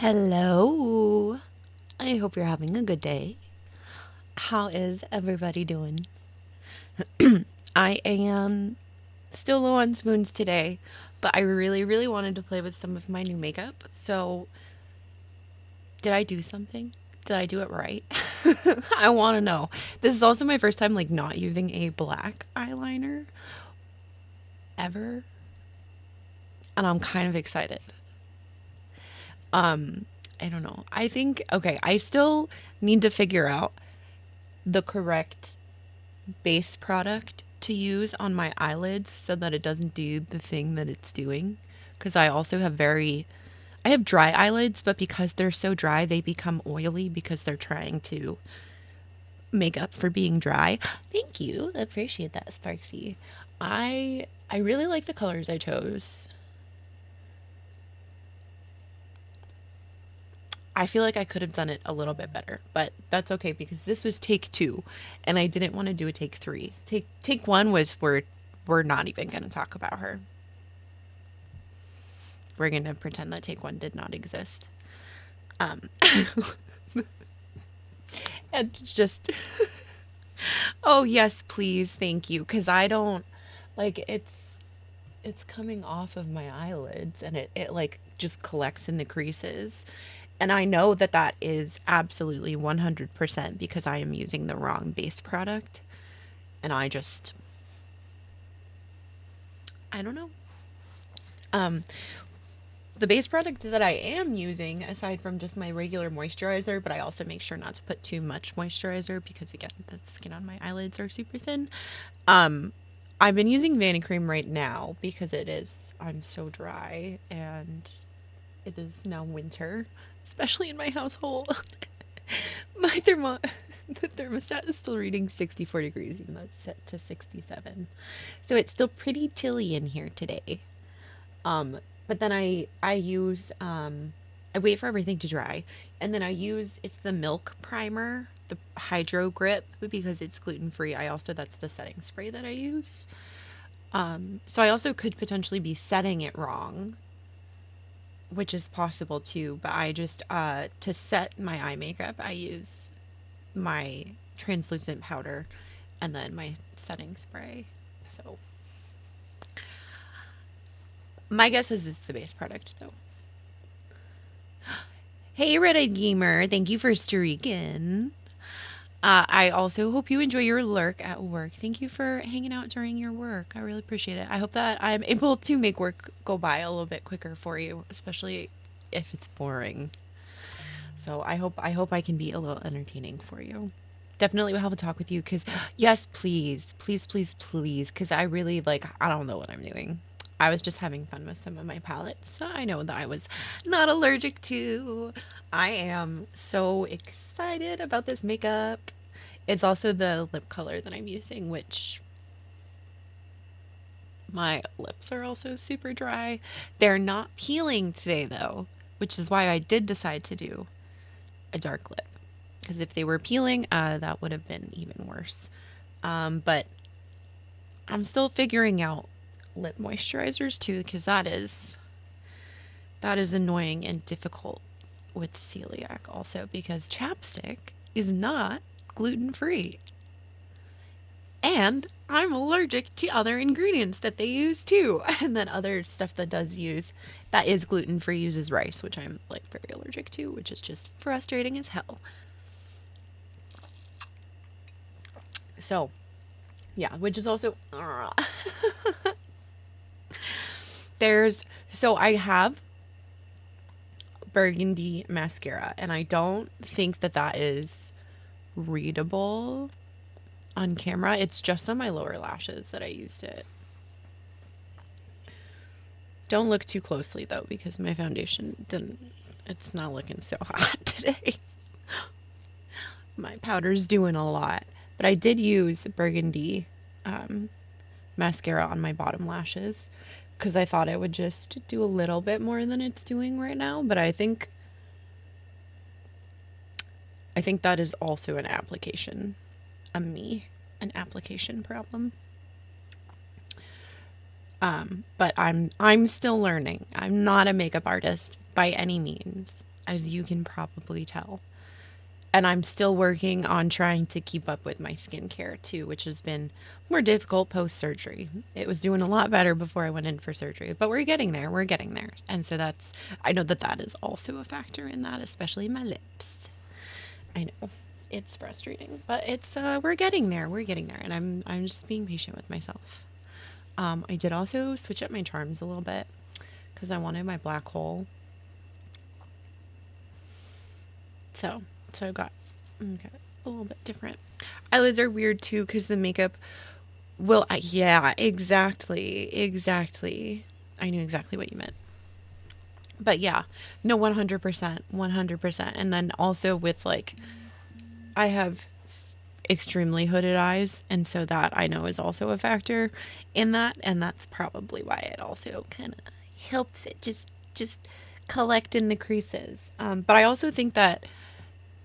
Hello. I hope you're having a good day. How is everybody doing? I am still low on spoons today, but I really wanted to play with some of my new makeup. So, did I do something? Did I do it right? I want to know. This is also my first time not using a black eyeliner ever, and I'm kind of excited. I don't know. I think okay, I still need to figure out the correct base product to use on my eyelids so that it doesn't do the thing that it's doing. Because I have dry eyelids, but because they're so dry, they become oily because they're trying to make up for being dry. Thank you. Appreciate that, Sparksy. I really like the colors I chose. I feel like I could have done it a little bit better, but that's okay because this was take 2 and I didn't want to do a take 3. Take 1 was we're not even going to talk about her. We're going to pretend that take 1 did not exist. Um and just oh, yes, please. Thank you cuz I don't it's coming off of my eyelids and it just collects in the creases. And I know that that is absolutely 100% because I am using the wrong base product. And I don't know. Um, the base product that I am using, aside from just my regular moisturizer, but I also make sure not to put too much moisturizer because, again, the skin on my eyelids are super thin. I've been using Vanicream right now because I'm so dry and it is now winter, especially in my household. My the thermostat is still reading 64 degrees, even though it's set to 67. So it's still pretty chilly in here today. Um, but then I wait for everything to dry, and then it's the milk primer, the Hydro Grip, because it's gluten free. That's the setting spray that I use. So I also could potentially be setting it wrong, which is possible too. But I just to set my eye makeup, I use my translucent powder and then my setting spray. So my guess is it's the base product though. Hey, Red Eyed Gamer, thank you for streaking. I also hope you enjoy your lurk at work. Thank you for hanging out during your work. I really appreciate it. I hope that I'm able to make work go by a little bit quicker for you, especially if it's boring. So I hope I can be a little entertaining for you. Definitely will have a talk with you because yes, please, because I really I don't know what I'm doing. I was just having fun with some of my palettes that I know that I was not allergic to. I am so excited about this makeup. It's also the lip color that I'm using, which my lips are also super dry. They're not peeling today though, which is why I did decide to do a dark lip. Because if they were peeling, that would have been even worse. But I'm still figuring out lip moisturizers too, because that is annoying and difficult with celiac also because chapstick is not gluten free. And I'm allergic to other ingredients that they use too. And then other stuff that is gluten free uses rice, which I'm very allergic to, which is just frustrating as hell. So, yeah, which is also I have burgundy mascara and I don't think that is readable on camera. It's just on my lower lashes that I used it. Don't look too closely though because my foundation it's not looking so hot today. My powder's doing a lot, but I did use burgundy mascara on my bottom lashes because I thought it would just do a little bit more than it's doing right now. But I think that is also an application problem. But I'm still learning. I'm not a makeup artist by any means. as you can probably tell. And I'm still working on trying to keep up with my skincare too, which has been more difficult post surgery. It was doing a lot better before I went in for surgery, but we're getting there. We're getting there. And so I know that that is also a factor in that, especially my lips. I know it's frustrating, but we're getting there. We're getting there. And I'm just being patient with myself. I did also switch up my charms a little bit because I wanted my black hole. So I got a little bit different. Eyelids are weird too because the makeup will. Yeah, exactly. I knew exactly what you meant. But yeah, no, 100%, 100%. And then also with like, I have extremely hooded eyes, and so that I know is also a factor in that, and that's probably why it also kind of helps it just collect in the creases. But I also think that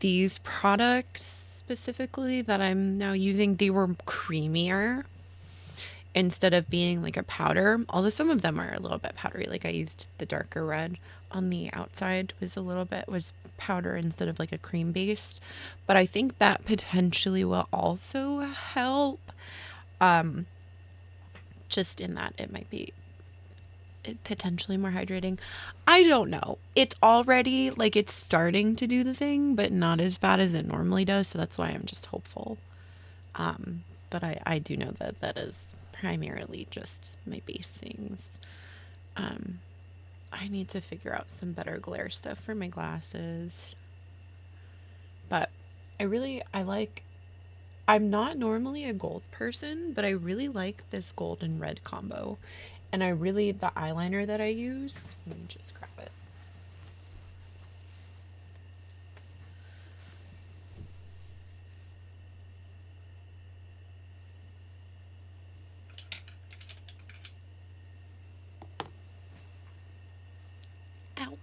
these products specifically that I'm now using, they were creamier instead of being like a powder. Although some of them are a little bit powdery. Like I used the darker red on the outside was powder instead of like a cream based. But I think that potentially will also help. Just in that it might be potentially more hydrating. I don't know. It's already like it's starting to do the thing, but not as bad as it normally does. So that's why I'm just hopeful. But I do know that that is primarily just my base things. I need to figure out some better glare stuff for my glasses. But I like, I'm not normally a gold person, but I really like this gold and red combo. And the eyeliner that I used, let me just grab it. Ow.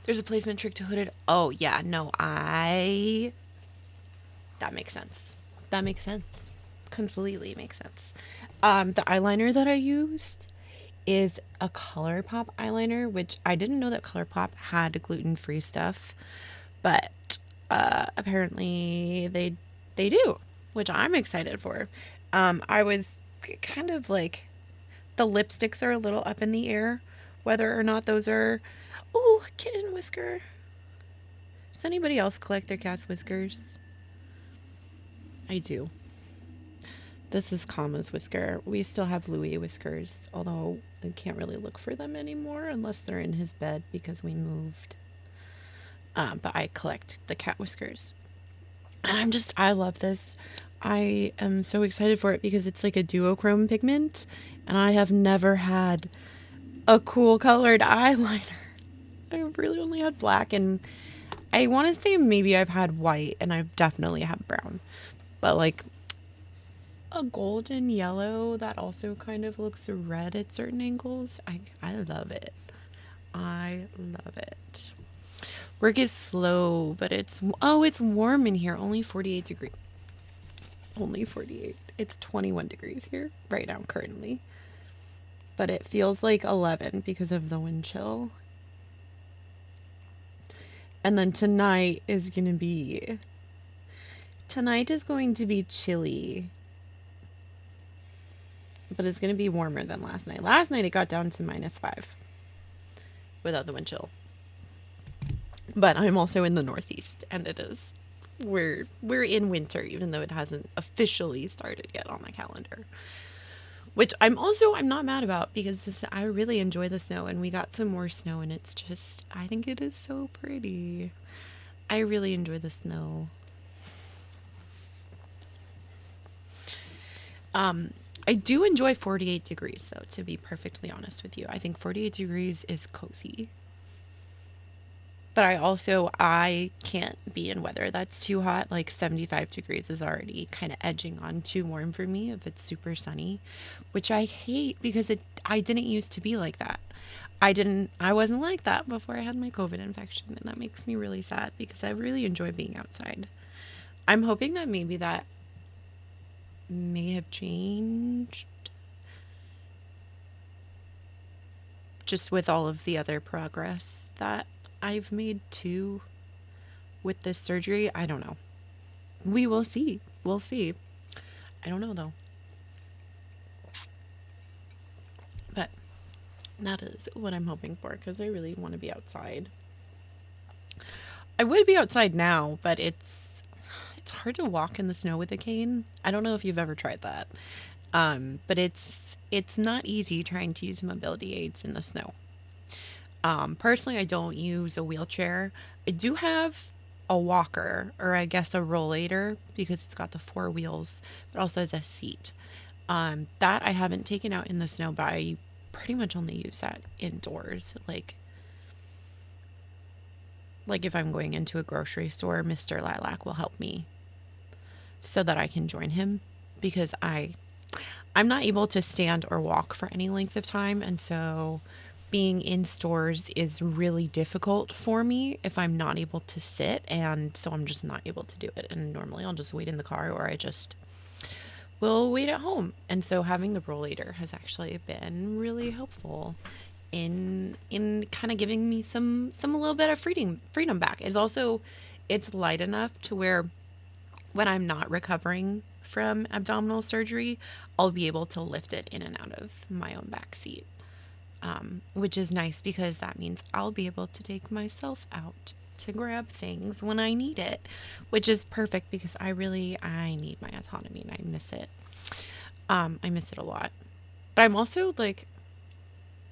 There's a placement trick to hooded. Oh, yeah. No, that makes sense. That makes sense. Completely makes sense. The eyeliner that I used is a ColourPop eyeliner, which I didn't know that ColourPop had gluten-free stuff, but apparently they do, which I'm excited for. I was kind of like, the lipsticks are a little up in the air, whether or not those are. Ooh, kitten whisker. Does anybody else collect their cat's whiskers? I do. This is Kama's whisker. We still have Louis whiskers, although I can't really look for them anymore unless they're in his bed because we moved. But I collect the cat whiskers. And I love this. I am so excited for it because it's like a duochrome pigment, and I have never had a cool colored eyeliner. I've really only had black, and I want to say maybe I've had white, and I've definitely had brown. But like a golden yellow that also kind of looks red at certain angles. I love it. I love it. Work is slow, but it's warm in here. Only 48 degrees. Only 48. It's 21 degrees here right now currently. But it feels like 11 because of the wind chill. And then tonight is going to be chilly. But it's going to be warmer than last night. Last night it got down to -5 without the wind chill. But I'm also in the Northeast, and we're in winter, even though it hasn't officially started yet on my calendar. Which I'm not mad about because I really enjoy the snow, and we got some more snow, and I think it is so pretty. I really enjoy the snow. I do enjoy 48 degrees though, to be perfectly honest with you. I think 48 degrees is cozy. But I can't be in weather that's too hot. Like 75 degrees is already kind of edging on too warm for me if it's super sunny, which I hate because I didn't used to be like that. I wasn't like that before I had my COVID infection, and that makes me really sad because I really enjoy being outside. I'm hoping that maybe that may have changed just with all of the other progress that I've made 2 with this surgery. I don't know. We will see. We'll see. I don't know though. But that is what I'm hoping for because I really want to be outside. I would be outside now, but it's hard to walk in the snow with a cane. I don't know if you've ever tried that. But it's not easy trying to use mobility aids in the snow. Personally, I don't use a wheelchair. I do have a walker, or I guess a rollator, because it's got the 4 wheels, but also has a seat. That I haven't taken out in the snow, but I pretty much only use that indoors. Like if I'm going into a grocery store, Mr. Lilac will help me so that I can join him because I'm not able to stand or walk for any length of time, and so being in stores is really difficult for me if I'm not able to sit, and so I'm just not able to do it. And normally I'll just wait in the car or I just will wait at home. And so having the rollator has actually been really helpful in kind of giving me some a little bit of freedom back. It's light enough to where when I'm not recovering from abdominal surgery, I'll be able to lift it in and out of my own back seat, which is nice because that means I'll be able to take myself out to grab things when I need it, which is perfect because I need my autonomy and I miss it. I miss it a lot. But I'm also like,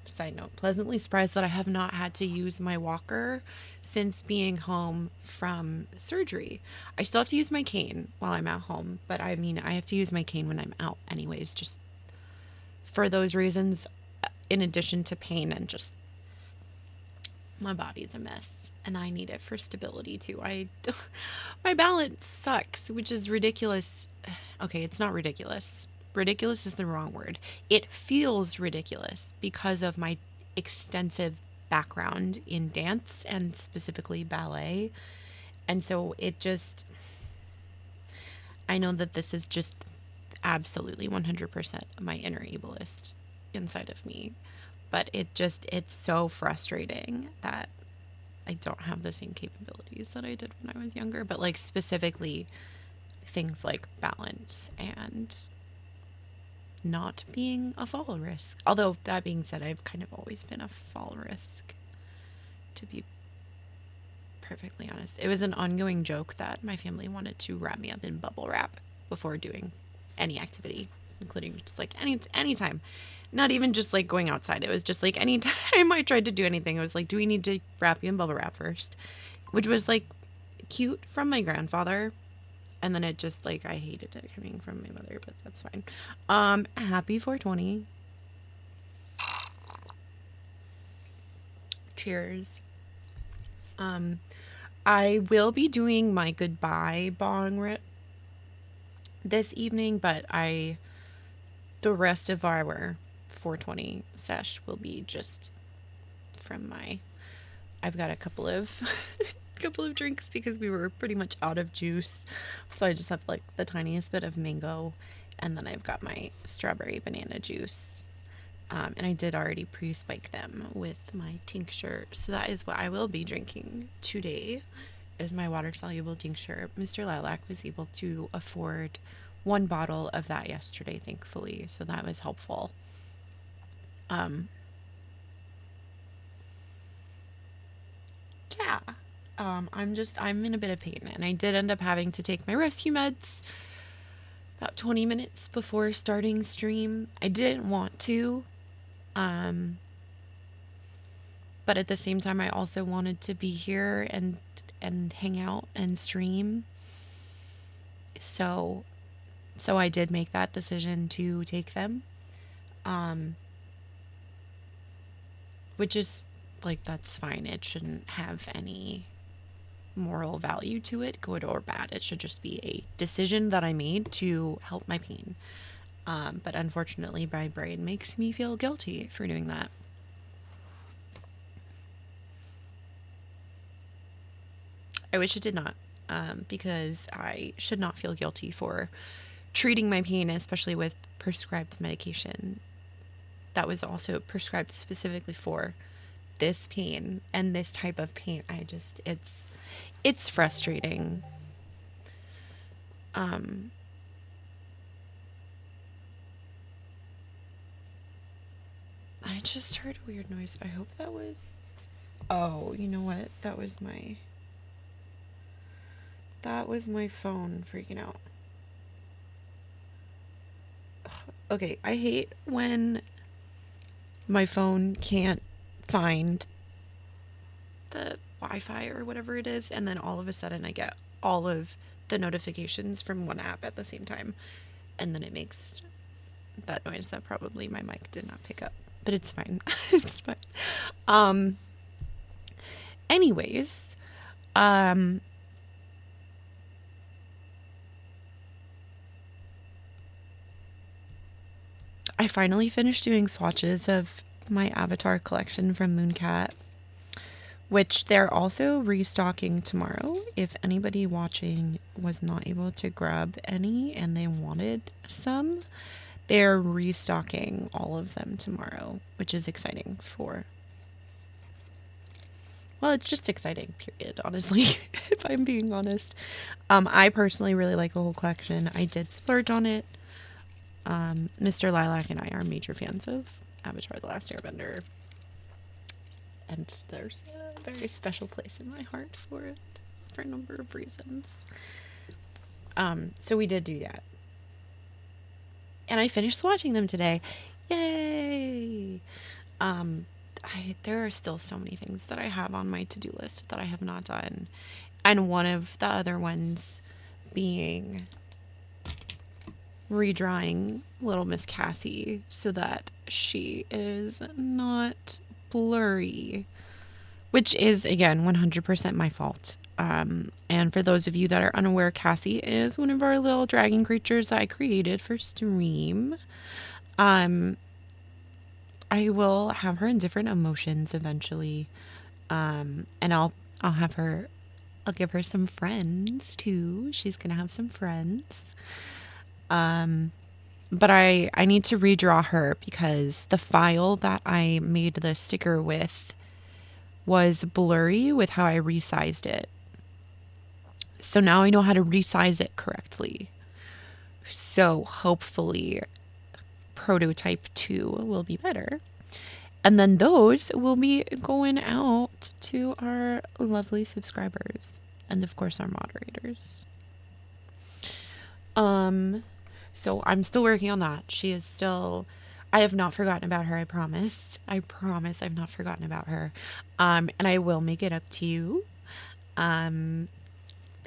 side note, pleasantly surprised that I have not had to use my walker since being home from surgery. I still have to use my cane while I'm at home, but I mean, I have to use my cane when I'm out anyways, just for those reasons, in addition to pain and just my body's a mess and I need it for stability too. My balance sucks, which is ridiculous. Okay, it's not ridiculous. Ridiculous is the wrong word. It feels ridiculous because of my extensive background in dance and specifically ballet. And so I know that this is just absolutely 100% my inner ableist inside of me. But it's so frustrating that I don't have the same capabilities that I did when I was younger. But like specifically things like balance and not being a fall risk. Although that being said, I've kind of always been a fall risk, to be perfectly honest. It was an ongoing joke that my family wanted to wrap me up in bubble wrap before doing any activity, including just like anytime. Not even just like going outside. It was just like anytime I tried to do anything, it was like, do we need to wrap you in bubble wrap first? Which was like cute from my grandfather. And then it just like, I hated it coming from my mother, but that's fine. Happy 420. Cheers. I will be doing my goodbye bong rip this evening, but the rest of our 420 sesh will be just from I've got a couple of couple of drinks because we were pretty much out of juice, so I just have like the tiniest bit of mango, and then I've got my strawberry banana juice, and I did already pre-spike them with my tincture, so that is what I will be drinking today, is my water soluble tincture. Mr. Lilac was able to afford 1 bottle of that yesterday, thankfully, so that was helpful. Yeah. I'm in a bit of pain, and I did end up having to take my rescue meds about 20 minutes before starting stream. I didn't want to, but at the same time, I also wanted to be here and hang out and stream. So I did make that decision to take them, which is like, that's fine. It shouldn't have any moral value to it, good or bad. It should just be a decision that I made to help my pain. But unfortunately, my brain makes me feel guilty for doing that. I wish it did not, because I should not feel guilty for treating my pain, especially with prescribed medication that was also prescribed specifically for this pain and this type of pain, it's frustrating. I just heard a weird noise. I hope that was, oh, you know what? That was my phone freaking out. Ugh. Okay, I hate when my phone can't find the Wi-Fi or whatever it is, and then all of a sudden I get all of the notifications from one app at the same time, and then it makes that noise that probably my mic did not pick up, but it's fine. It's fine. Anyways, I finally finished doing swatches of my Avatar collection from Mooncat, which they're also restocking tomorrow. If anybody watching was not able to grab any and they wanted some, they're restocking all of them tomorrow, which is exciting for... Well, it's just exciting, period, honestly, if I'm being honest. I personally really like the whole collection. I did splurge on it. Mr. Lilac and I are major fans of Avatar: The Last Airbender. And there's a very special place in my heart for it for a number of reasons. So we did do that. And I finished watching them today. Yay! There are still so many things that I have on my to-do list that I have not done. And one of the other ones being redrawing Little Miss Cassie so that she is not blurry, which is, again, 100% my fault. And for those of you that are unaware, Cassie is one of our little dragon creatures that I created for stream. I will have her in different emotions eventually. And I'll give her some friends too. She's gonna have some friends. But I need to redraw her because the file that I made the sticker with was blurry with how I resized it. So now I know how to resize it correctly. So hopefully prototype 2 will be better. And then those will be going out to our lovely subscribers and of course our moderators. So I'm still working on that. She is still, I have not forgotten about her. I promise I've not forgotten about her. And I will make it up to you.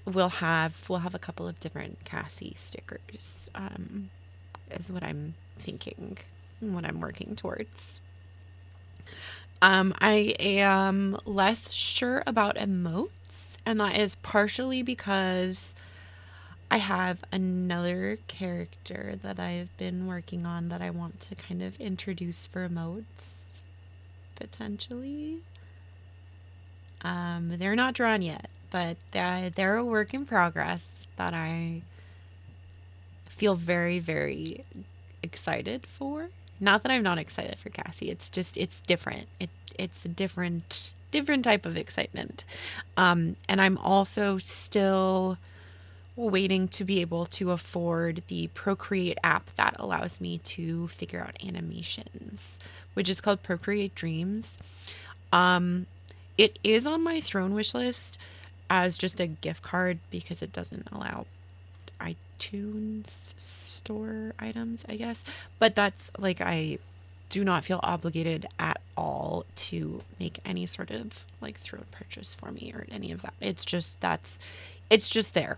We'll have a couple of different Cassie stickers, is what I'm thinking and what I'm working towards. I am less sure about emotes, and that is partially because I have another character that I've been working on that I want to kind of introduce for emotes, potentially. They're not drawn yet, but they're a work in progress that I feel very, very excited for. Not that I'm not excited for Cassie. It's just, it's different. It's a different type of excitement. And I'm also still waiting to be able to afford the Procreate app that allows me to figure out animations, which is called Procreate Dreams. It is on my throne wish list as just a gift card because it doesn't allow iTunes store items, I guess. But that's like, I do not feel obligated at all to make any sort of like throne purchase for me or any of that. It's just there.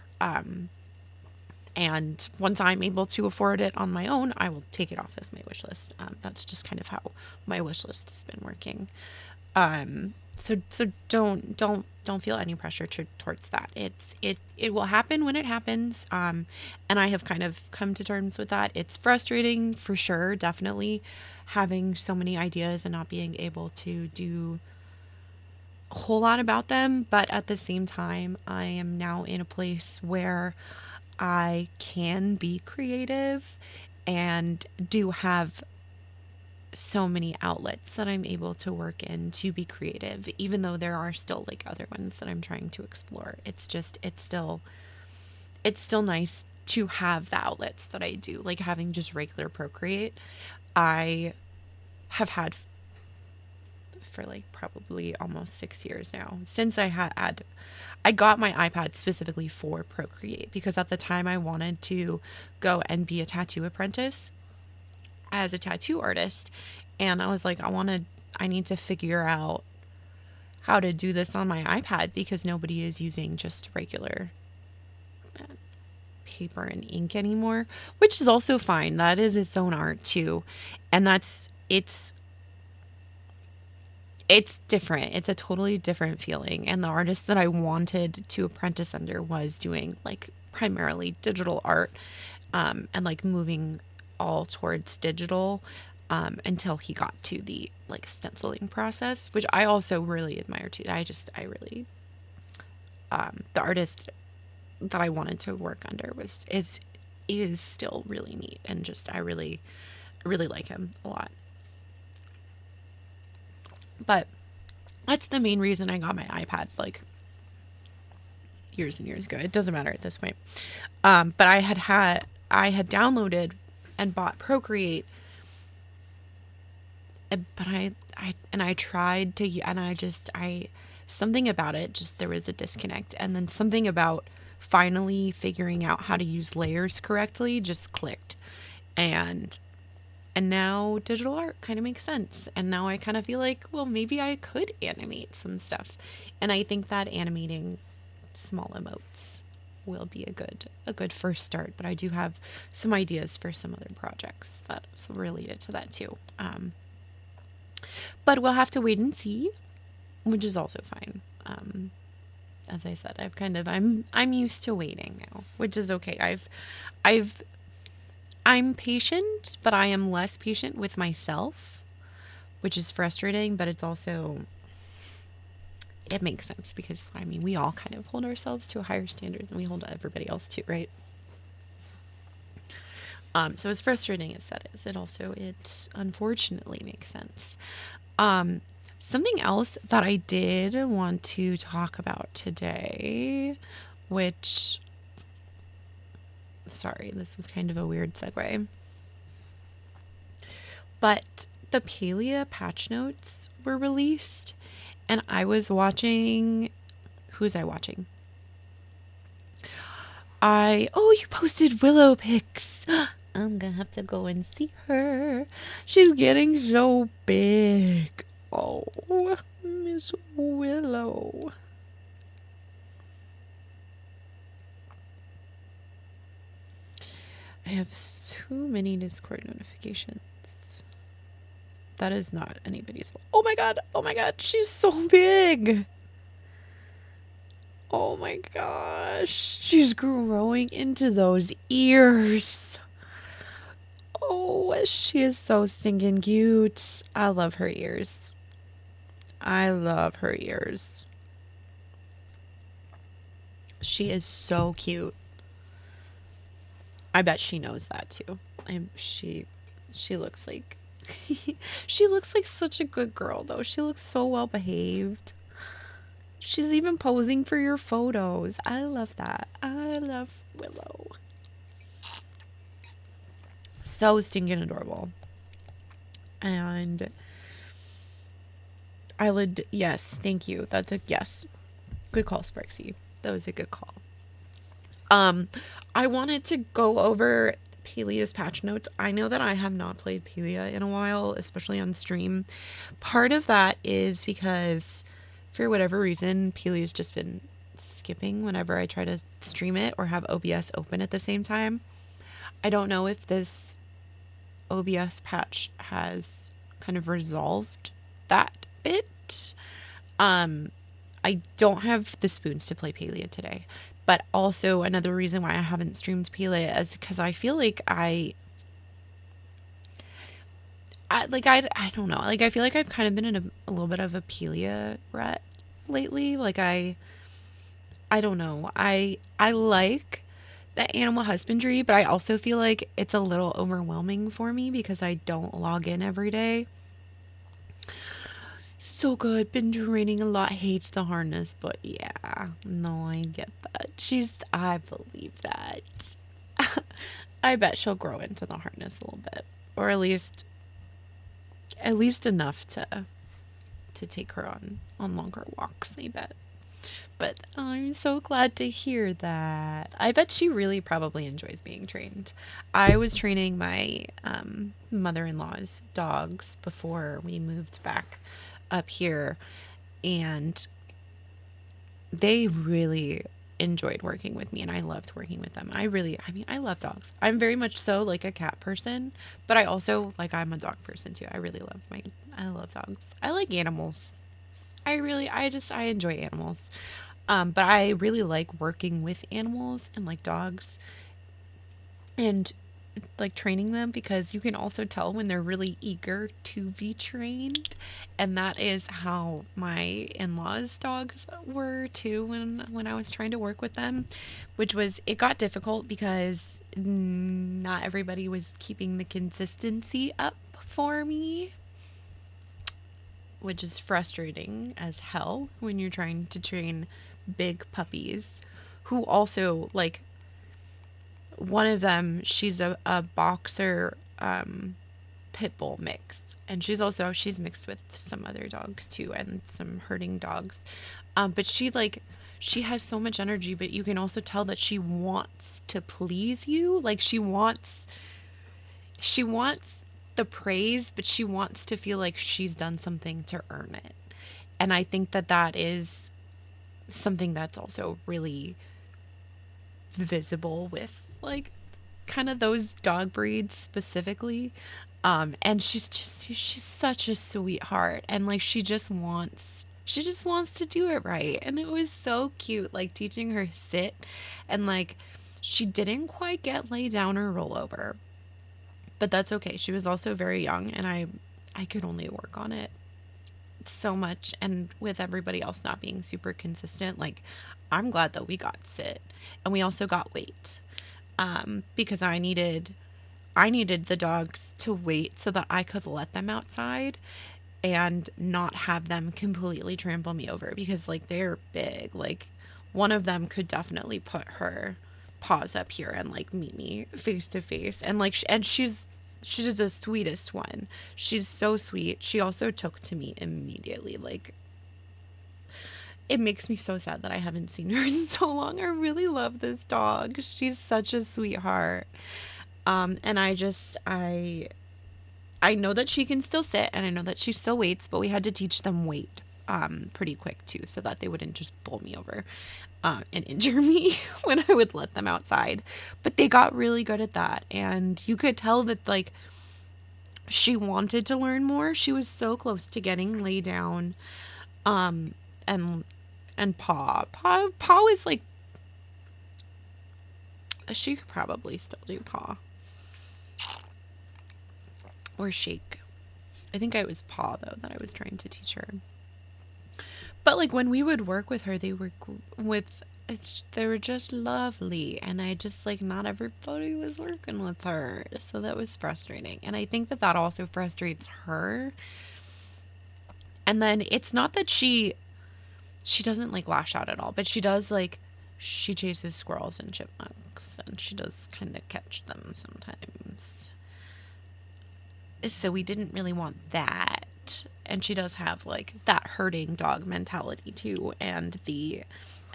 And once I'm able to afford it on my own, I will take it off of my wish list. That's just kind of how my wish list has been working. So don't feel any pressure towards that. It will happen when it happens. And I have kind of come to terms with that. It's frustrating for sure, definitely, having so many ideas and not being able to do a whole lot about them. But at the same time, I am now in a place where I can be creative and do have so many outlets that I'm able to work in to be creative, even though there are still like other ones that I'm trying to explore. It's still nice to have the outlets that I do, like having just regular Procreate. I have had for like probably almost 6 years now since I got my iPad specifically for Procreate, because at the time I wanted to go and be a tattoo apprentice as a tattoo artist. And I was like, I need to figure out how to do this on my iPad, because nobody is using just regular paper and ink anymore, which is also fine. That is its own art too. And it's different. It's a totally different feeling. And the artist that I wanted to apprentice under was doing like primarily digital art, and like moving all towards digital, until he got to the like stenciling process, which I also really admire too. I really, the artist that I wanted to work under is still really neat, and just I really like him a lot. But that's the main reason I got my iPad like years and years ago. It doesn't matter at this point. But I had downloaded and bought Procreate, but I tried to, and I something about it, just there was a disconnect, and then something about finally figuring out how to use layers correctly just clicked. And now digital art kind of makes sense. And now I kind of feel like, well, maybe I could animate some stuff. And I think that animating small emotes will be a good first start. But I do have some ideas for some other projects that's related to that too. But we'll have to wait and see, which is also fine. As I said, I'm used to waiting now, which is okay. I'm patient, but I am less patient with myself, which is frustrating, but it makes sense, because I mean, we all kind of hold ourselves to a higher standard than we hold everybody else to, right? So as frustrating as that is, it unfortunately makes sense. Um, Something else that I did want to talk about today, which, sorry, this was kind of a weird segue, but the Palia patch notes were released, and I was watching. Who was I watching? You posted Willow pics. I'm gonna have to go and see her. She's getting so big. Oh, Miss Willow. I have too many Discord notifications. That is not anybody's fault. Oh my god. Oh my god. She's so big. Oh my gosh. She's growing into those ears. Oh, she is so stinking cute. I love her ears. I love her ears. She is so cute. I bet she knows that too. She looks like she looks like such a good girl though. She looks so well behaved. She's even posing for your photos. I love that. I love Willow. So stinking adorable. And yes, thank you. That's a yes. Good call, Sparksy. That was a good call. I wanted to go over Palia's patch notes. I know that I have not played Palia in a while, especially on stream. Part of that is because, for whatever reason, Palia's just been skipping whenever I try to stream it or have OBS open at the same time. I don't know if this OBS patch has kind of resolved that bit. I don't have the spoons to play Palia today. But also another reason why I haven't streamed Palia is because I feel like I don't know. Like, I feel like I've kind of been in a little bit of a Palia rut lately. Like, I don't know. I like the animal husbandry, but I also feel like it's a little overwhelming for me because I don't log in every day. So good, been training a lot, hates the harness, but yeah, no, I get that. I believe that. I bet she'll grow into the harness a little bit, or at least enough to take her on longer walks, I bet. But I'm so glad to hear that. I bet she really probably enjoys being trained. I was training my mother in law's dogs before we moved back up here, and they really enjoyed working with me, and I loved working with them. I mean, I love dogs. I'm very much so like a cat person, but I also like I'm a dog person too. I love dogs. I like animals. I enjoy animals. But I really like working with animals and like dogs and like training them because you can also tell when they're really eager to be trained. And that is how my in-laws dogs were too when I was trying to work with them, which was it got difficult because not everybody was keeping the consistency up for me, which is frustrating as hell when you're trying to train big puppies who also like one of them, she's a boxer pit bull mix, and she's mixed with some other dogs too and some herding dogs, but she has so much energy, but you can also tell that she wants to please you. Like she wants the praise, but she wants to feel like she's done something to earn it. And I think that that is something that's also really visible with like kind of those dog breeds specifically. And she's such a sweetheart, and like she just wants to do it right. And it was so cute, like teaching her sit, and like she didn't quite get lay down or roll over, but that's okay. She was also very young, and I could only work on it so much. And with everybody else not being super consistent, like I'm glad that we got sit, and we also got weight, because I needed the dogs to wait so that I could let them outside and not have them completely trample me over because like they're big. Like one of them could definitely put her paws up here and like meet me face to face, and like she's the sweetest one. She's so sweet. She also took to me immediately. Like it makes me so sad that I haven't seen her in so long. I really love this dog. She's such a sweetheart. And I know that she can still sit, and I know that she still waits, but we had to teach them wait pretty quick too, so that they wouldn't just bowl me over and injure me when I would let them outside. But they got really good at that, and you could tell that like she wanted to learn more. She was so close to getting lay down, um, and paw was like she could probably still do paw or shake. I think it was paw though that I was trying to teach her. But like when we would work with her, they were just lovely, and I just like not everybody was working with her, so that was frustrating. And I think that that also frustrates her. And then it's not that she doesn't like lash out at all, but she does like she chases squirrels and chipmunks, and she does kind of catch them sometimes. So we didn't really want that. And she does have like that herding dog mentality too. And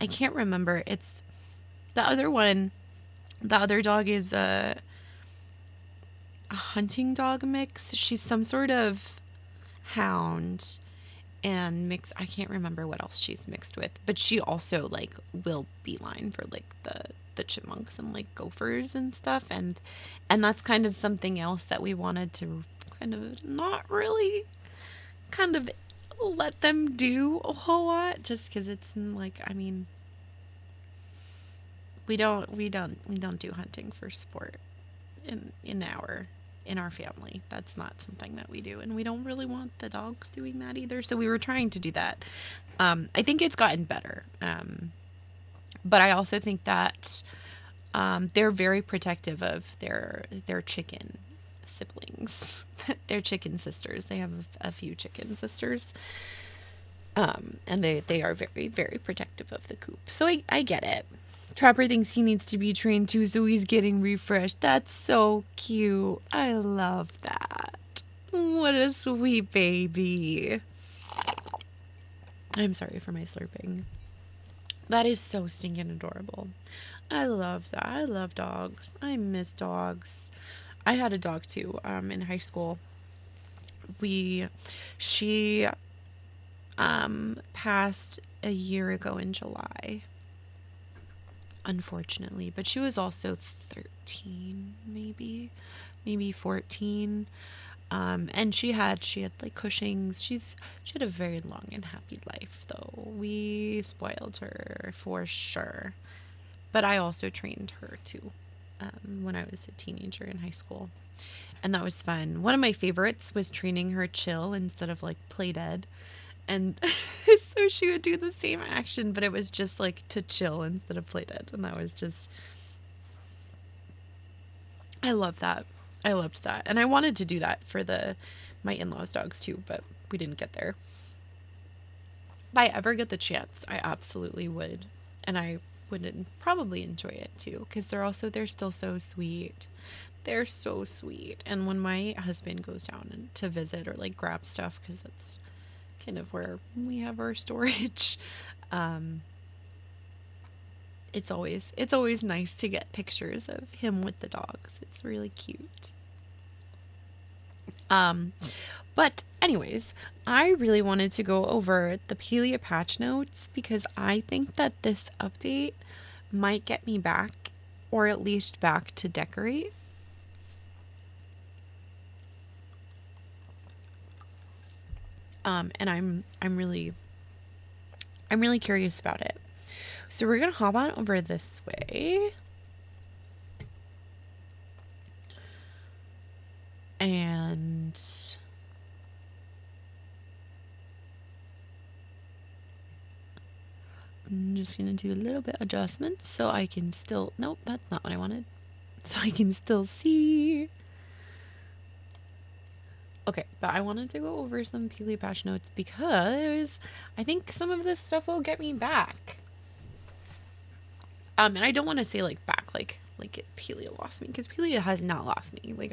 I can't remember, it's the other one, the other dog is a hunting dog mix. She's some sort of hound and mix. I can't remember what else she's mixed with, but she also like will beeline for like the chipmunks and like gophers and stuff, and that's kind of something else that we wanted to kind of not really kind of let them do a whole lot, just because it's like, I mean, we don't do hunting for sport in our family. That's not something that we do, and we don't really want the dogs doing that either. So we were trying to do that. I think it's gotten better, but I also think that They're very protective of their chicken siblings. Their chicken sisters. They have a few chicken sisters. And they are very, very protective of the coop. So I get it. Trapper thinks he needs to be trained too, so he's getting refreshed. That's so cute. I love that. What a sweet baby. I'm sorry for my slurping. That is so stinking adorable. I love that. I love dogs. I miss dogs. I had a dog too, in high school. She passed a year ago in July, unfortunately, but she was also 13, maybe 14. And she had like Cushing's. She had a very long and happy life, though. We spoiled her for sure. But I also trained her too, when I was a teenager in high school. And that was fun. One of my favorites was training her chill instead of like play dead. And so she would do the same action, but it was just like to chill instead of play dead. And that was just, I love that. I loved that. And I wanted to do that for my in-laws' dogs too, but we didn't get there. If I ever get the chance, I absolutely would. And I would probably enjoy it too, because they're still so sweet. They're so sweet. And when my husband goes down to visit or like grab stuff, because that's kind of where we have our storage, it's always nice to get pictures of him with the dogs. It's really cute. But anyways, I really wanted to go over the Palia patch notes because I think that this update might get me back, or at least back to decorate. And I'm really curious about it. So we're gonna hop on over this way. And I'm just gonna do a little bit adjustments so I can still, nope, that's not what I wanted. So I can still see. Okay, but I wanted to go over some Palia patch notes because I think some of this stuff will get me back. And I don't want to say like back, like Palia lost me, because Palia has not lost me. Like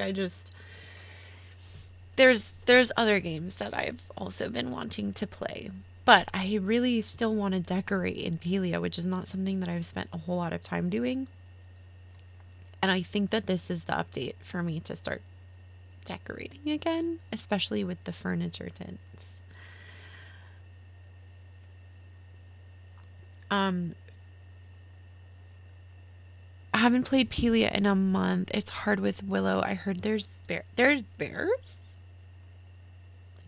there's other games that I've also been wanting to play, but I really still want to decorate in Palia, which is not something that I've spent a whole lot of time doing. And I think that this is the update for me to start decorating again, especially with the furniture tints. I haven't played Palia in a month. It's hard with Willow. I heard there's bears.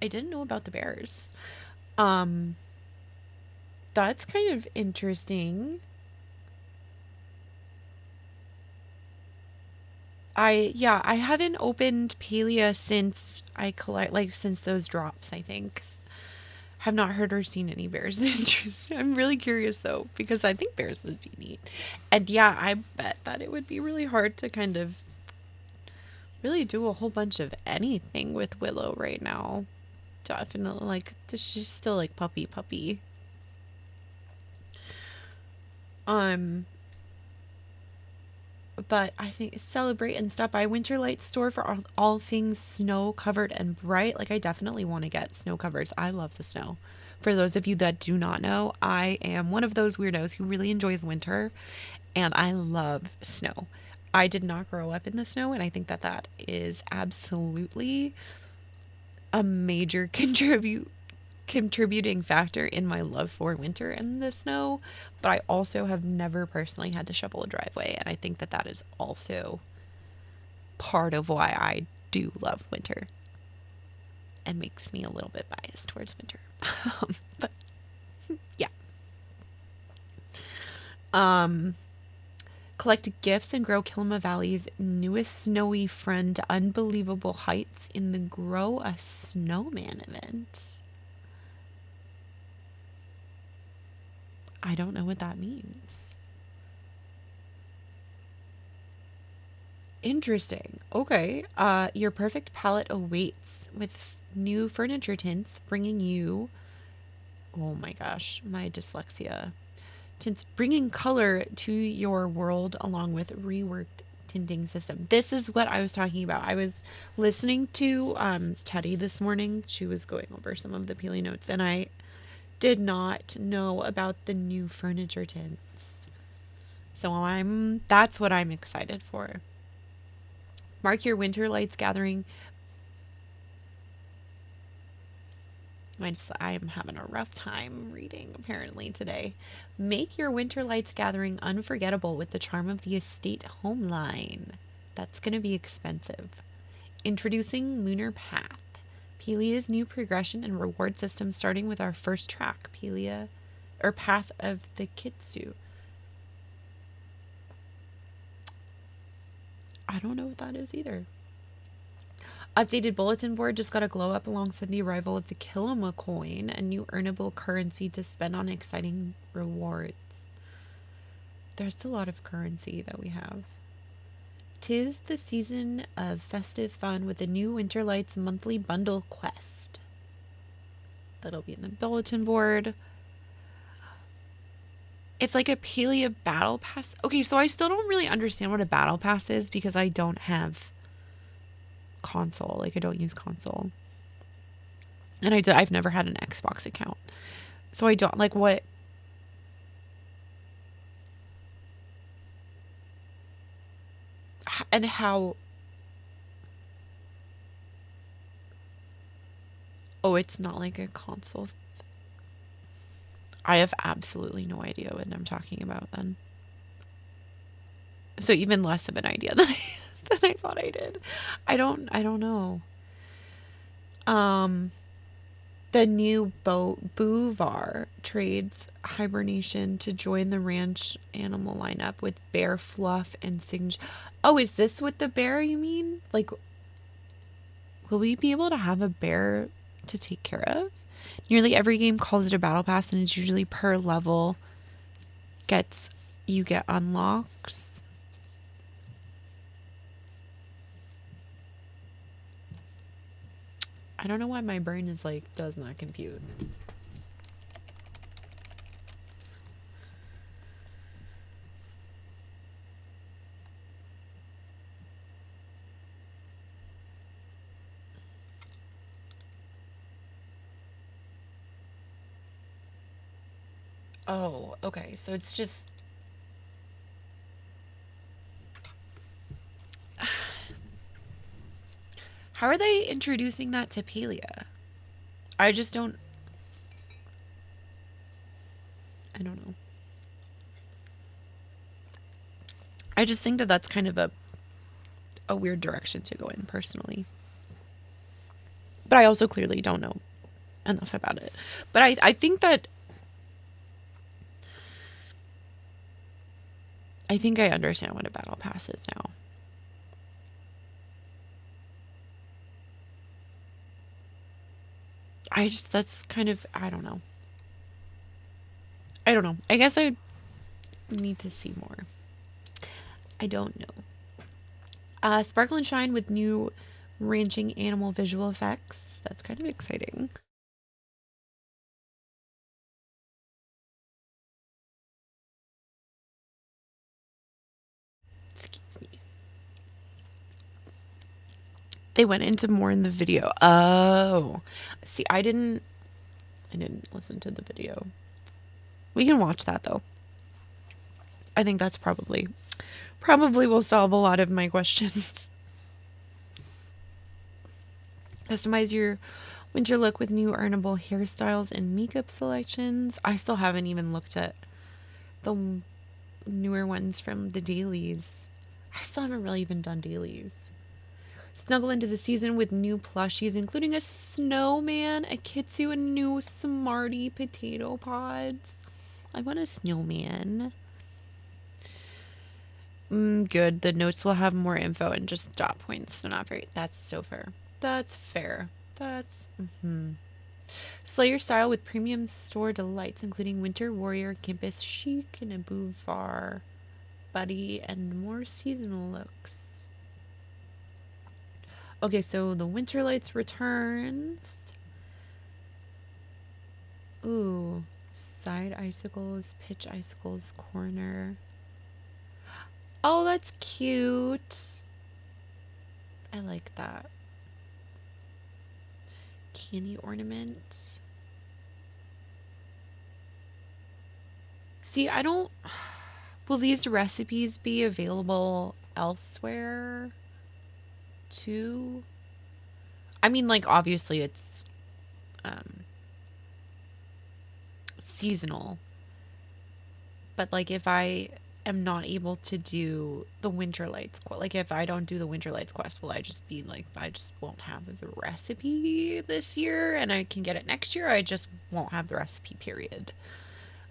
I didn't know about the bears. That's kind of interesting. I haven't opened Palia since since those drops, I think. Have not heard or seen any bears. Interesting. I'm really curious though, because I think bears would be neat. And yeah, I bet that it would be really hard to kind of really do a whole bunch of anything with Willow right now. Definitely, like, she's still like puppy. But I think celebrate and stop by Winterlights store for all things snow covered and bright. Like, I definitely want to get snow covers. I love the snow. For those of you that do not know, I am one of those weirdos who really enjoys winter, and I love snow. I did not grow up in the snow, and I think that that is absolutely a major contributing factor in my love for winter and the snow. But I also have never personally had to shovel a driveway, and I think that that is also part of why I do love winter and makes me a little bit biased towards winter. But yeah. Collect gifts and grow Kilima Valley's newest snowy friend to unbelievable heights in the Grow a Snowman event. I don't know what that means. Interesting. Okay. Your perfect palette awaits with new furniture tints bringing you, oh my gosh, my dyslexia. Tints bringing color to your world along with reworked tinting system. This is what I was talking about. I was listening to Teddy this morning. She was going over some of the Peely notes, and I did not know about the new furniture tints. So that's what I'm excited for. Mark your winter lights gathering. I'm having a rough time reading apparently today. Make your winter lights gathering unforgettable with the charm of the estate home line. That's going to be expensive. Introducing Lunar Path. Pelia's new progression and reward system starting with our first track, Palia or Path of the Kitsu. I don't know what that is either. Updated bulletin board just got a glow up alongside the arrival of the Kilima coin, a new earnable currency to spend on exciting rewards. There's a lot of currency that we have. 'Tis the season of festive fun with the new Winterlights monthly bundle quest. That'll be in the bulletin board. It's like a Palia battle pass. Okay, so I still don't really understand what a battle pass is because I don't have console. Like, I don't use console. And I've never had an Xbox account. So I don't, like, what? And how? Oh, it's not like a console. I have absolutely no idea what I'm talking about then. So even less of an idea than I thought I did. I don't know. Um the new Boovar trades hibernation to join the ranch animal lineup with bear fluff and signature. Oh, is this with the bear you mean? Like, will we be able to have a bear to take care of? Nearly every game calls it a battle pass, and it's usually per level you get unlocks. I don't know why my brain is like does not compute. Oh, okay. So it's just how are they introducing that to Palia? I just don't I don't know. I just think that that's kind of a weird direction to go in personally. But I also clearly don't know enough about it. But I think that I think I understand what a battle pass is now. That's kind of, I don't know. I don't know. I guess I need to see more. I don't know. Sparkle and Shine with new ranching animal visual effects. That's kind of exciting. Excuse me. They went into more in the video. Oh. See, I didn't listen to the video. We can watch that though. I think that's probably will solve a lot of my questions. Customize your winter look with new earnable hairstyles and makeup selections. I still haven't even looked at the newer ones from the dailies. I still haven't really even done dailies. Snuggle into the season with new plushies, including a snowman, a kitsu, and new Smarty potato pods. I want a snowman. Good. The notes will have more info and just dot points, so not very. That's so fair. That's fair. That's. Slay your style with premium store delights, including Winter Warrior, Campus Chic, and a Bouvar Buddy, and more seasonal looks. Okay, so the Winterlights returns. Ooh, side icicles, pitch icicles, corner. Oh, that's cute. I like that. Candy ornament. See, I don't... Will these recipes be available elsewhere too? I mean, like, obviously it's um, seasonal. But, like, if I am not able to do the Winterlights, like, if I don't do the Winterlights quest, will I just be like, I just won't have the recipe this year and I can get it next year? I just won't have the recipe, period.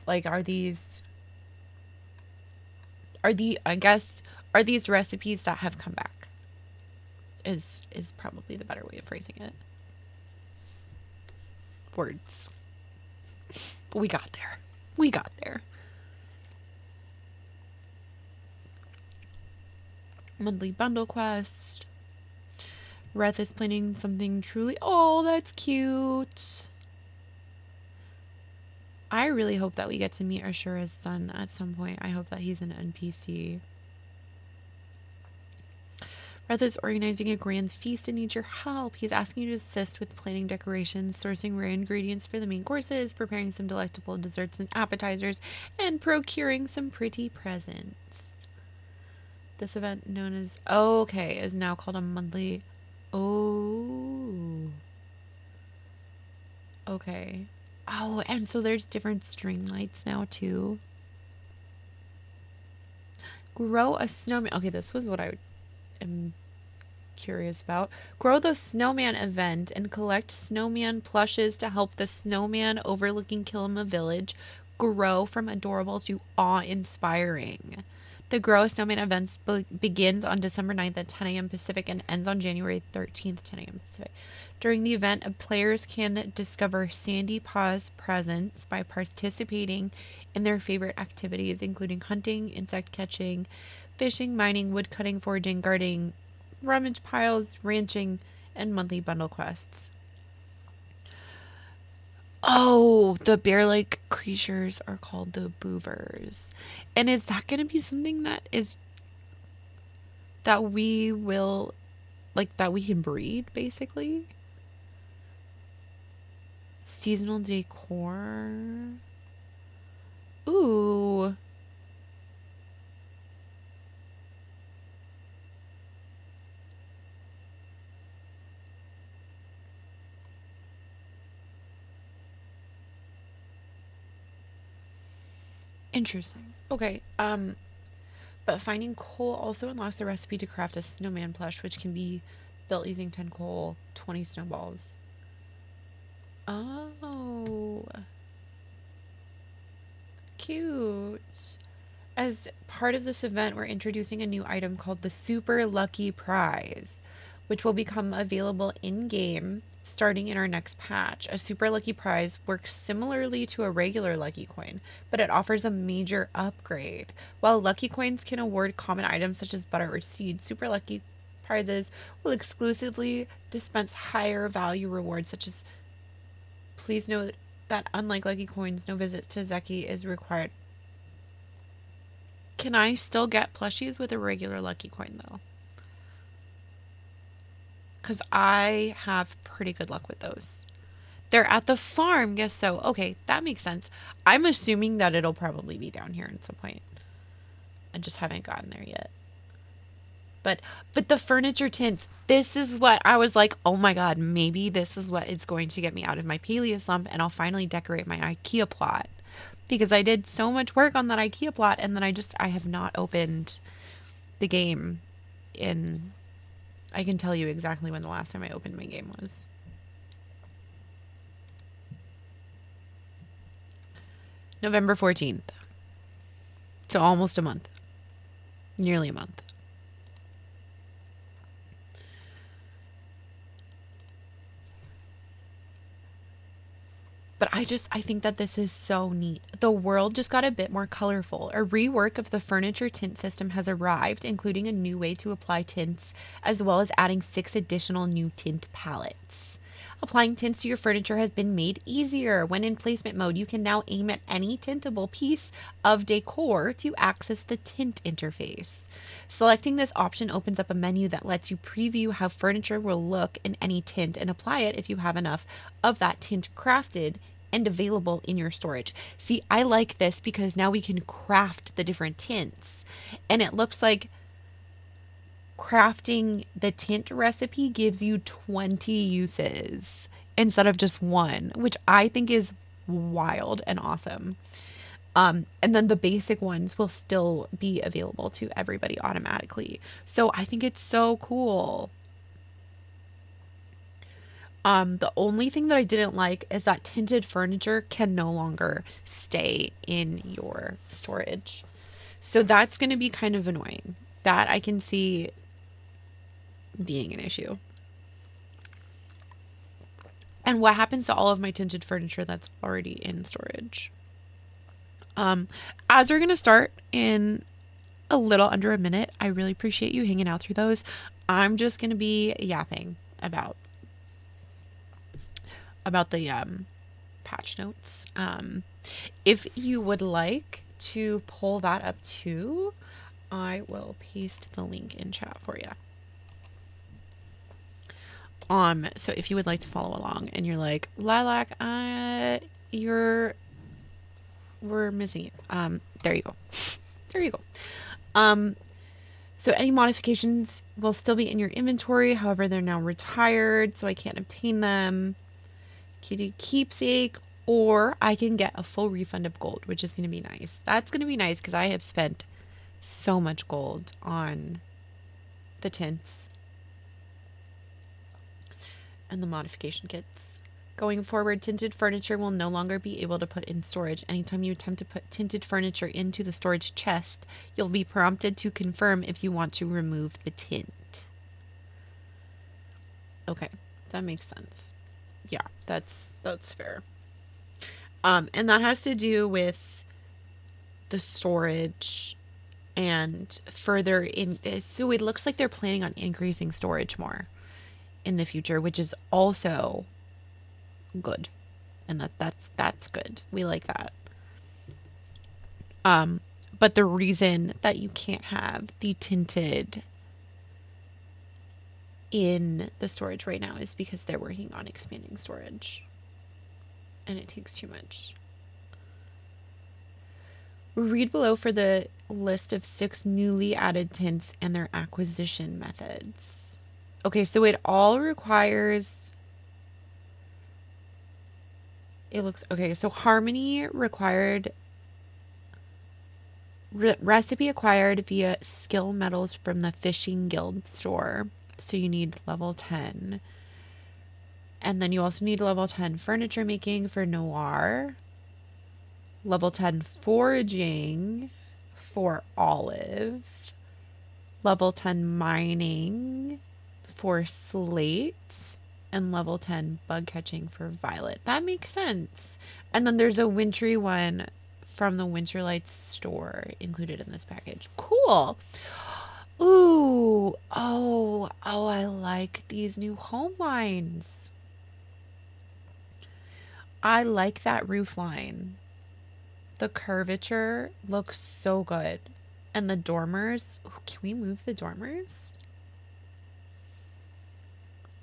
Like, I guess, are these recipes that have come back? Is probably the better way of phrasing it. Words. We got there. We got there. Monthly bundle quest. Reth is planning something truly... Oh, that's cute. I really hope that we get to meet Ashura's son at some point. I hope that he's an NPC. Reth is organizing a grand feast and needs your help. He's asking you to assist with planning decorations, sourcing rare ingredients for the main courses, preparing some delectable desserts and appetizers, and procuring some pretty presents. This event, known as... Oh, okay, is now called a monthly... Oh. Okay. Oh, and so there's different string lights now, too. Grow a snowman. Okay, this was what I am curious about. Grow the snowman event and collect snowman plushes to help the snowman overlooking Kilima Village grow from adorable to awe-inspiring. The Grow a Snowman events begins on December 9th at 10 a.m. Pacific and ends on January 13th, 10 a.m. Pacific. During the event, players can discover Sandy Paw's presents by participating in their favorite activities, including hunting, insect catching, fishing, mining, woodcutting, foraging, gardening, rummage piles, ranching, and monthly bundle quests. Oh, the bear-like creatures are called the boovers. And is that going to be something that we will, like, that we can breed, basically? Seasonal decor. Ooh. Interesting. Okay. But finding coal also unlocks the recipe to craft a snowman plush, which can be built using 10 coal, 20 snowballs. Oh. Cute. As part of this event, we're introducing a new item called the Super Lucky Prize, which will become available in-game starting in our next patch. A Super Lucky Prize works similarly to a regular Lucky Coin, but it offers a major upgrade. While Lucky Coins can award common items such as butter or seed, Super Lucky Prizes will exclusively dispense higher value rewards such as... Please note that unlike Lucky Coins, no visits to Zeki is required. Can I still get plushies with a regular Lucky Coin, though? Because I have pretty good luck with those. They're at the farm, guess so. Okay, that makes sense. I'm assuming that it'll probably be down here at some point. I just haven't gotten there yet. But the furniture tints, this is what I was like, oh my god, maybe this is what is going to get me out of my Palia slump and I'll finally decorate my IKEA plot. Because I did so much work on that IKEA plot and then I have not opened the game in... I can tell you exactly when the last time I opened my game was. November 14th. So almost a month. Nearly a month. But I think that this is so neat. The world just got a bit more colorful. A rework of the furniture tint system has arrived, including a new way to apply tints, as well as adding 6 additional new tint palettes. Applying tints to your furniture has been made easier. When in placement mode, you can now aim at any tintable piece of decor to access the tint interface. Selecting this option opens up a menu that lets you preview how furniture will look in any tint and apply it if you have enough of that tint crafted and available in your storage. See, I like this because now we can craft the different tints. And it looks like crafting the tint recipe gives you 20 uses instead of just one, which I think is wild and awesome. And then the basic ones will still be available to everybody automatically. So I think it's so cool. The only thing that I didn't like is that tinted furniture can no longer stay in your storage. So that's going to be kind of annoying. That I can see being an issue. And what happens to all of my tinted furniture that's already in storage? As we're going to start in a little under a minute, I really appreciate you hanging out through those. I'm just going to be yapping about the patch notes. If you would like to pull that up too, I will paste the link in chat for you. So if you would like to follow along and you're like, Lilac, we're missing you. There you go. There you go. So any modifications will still be in your inventory. However, they're now retired, so I can't obtain them. Kitty keepsake, or I can get a full refund of gold, which is going to be nice. That's going to be nice because I have spent so much gold on the tints and the modification kits. Going forward, tinted furniture will no longer be able to put in storage. Anytime you attempt to put tinted furniture into the storage chest, you'll be prompted to confirm if you want to remove the tint. Okay, that makes sense. Yeah, that's fair. And that has to do with the storage and further in. So it looks like they're planning on increasing storage more in the future, which is also good. And that's good. We like that. But the reason that you can't have the tinted in the storage right now is because they're working on expanding storage. And it takes too much. Read below for the list of 6 newly added tints and their acquisition methods. Okay, so it all requires... It looks... Okay, so Harmony required... Recipe acquired via skill medals from the Fishing Guild store. So you need level 10. And then you also need level 10 furniture making for Noir. Level 10 foraging for Olive. Level 10 mining for Slate. And level 10 bug catching for Violet. That makes sense. And then there's a wintry one from the Winterlights store included in this package. Cool. Ooh. Oh, I like these new home lines. I like that roof line. The curvature looks so good. And the dormers. Ooh, can we move the dormers?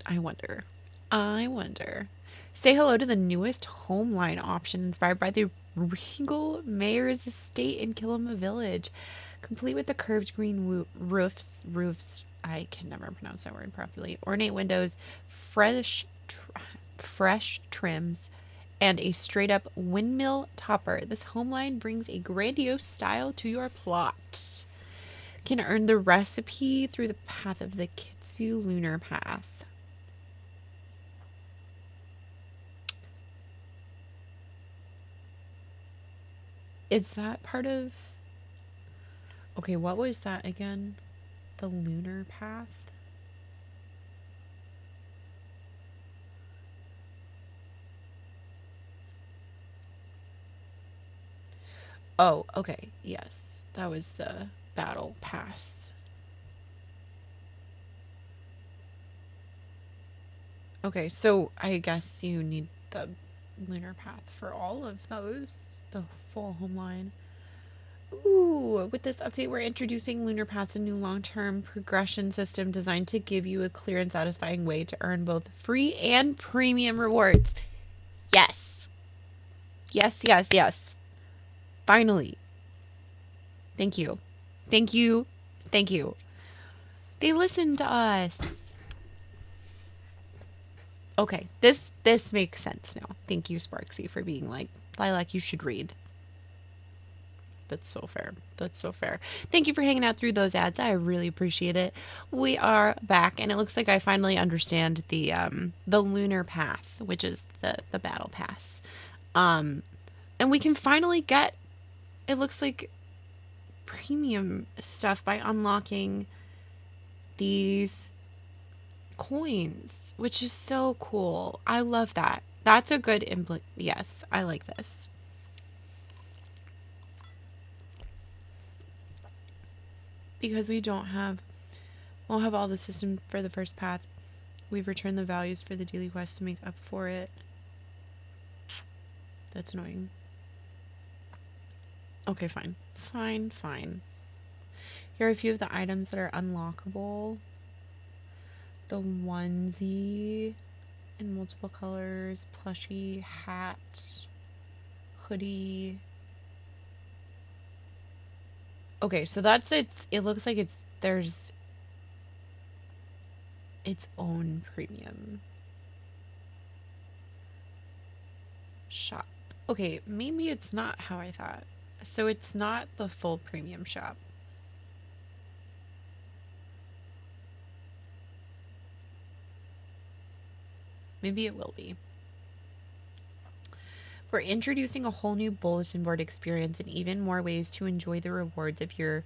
I wonder. Say hello to the newest home line option inspired by the Regal Mayor's Estate in Kilima Village. Complete with the curved green roofs. I can never pronounce that word properly. Ornate windows, fresh trims, and a straight-up windmill topper. This home line brings a grandiose style to your plot. Can earn the recipe through the path of the Kitsu Lunar Path. Is that part of... Okay, what was that again? The Lunar Path? Oh, okay. Yes. That was the battle pass. Okay, so I guess you need the lunar path for all of those. The full home line. Ooh, with this update, we're introducing Lunar Paths, a new long-term progression system designed to give you a clear and satisfying way to earn both free and premium rewards. Yes. Yes, yes, yes. Finally. Thank you. Thank you. Thank you. They listened to us. Okay, this makes sense now. Thank you, Sparksy, for being like, Lilac, you should read. That's so fair. That's so fair. Thank you for hanging out through those ads. I really appreciate it. We are back, and it looks like I finally understand the lunar path, which is the battle pass. And we can finally get, it looks like, premium stuff by unlocking these coins, which is so cool. I love that. That's a good yes, I like this. Because won't have all the system for the first path. We've returned the values for the daily quest to make up for it. That's annoying. Okay, fine. Fine. Here are a few of the items that are unlockable. The onesie in multiple colors, plushie, hat, hoodie. Okay, so that's it looks like there's its own premium shop. Okay, maybe it's not how I thought. So it's not the full premium shop. Maybe it will be. We're introducing a whole new bulletin board experience and even more ways to enjoy the rewards of your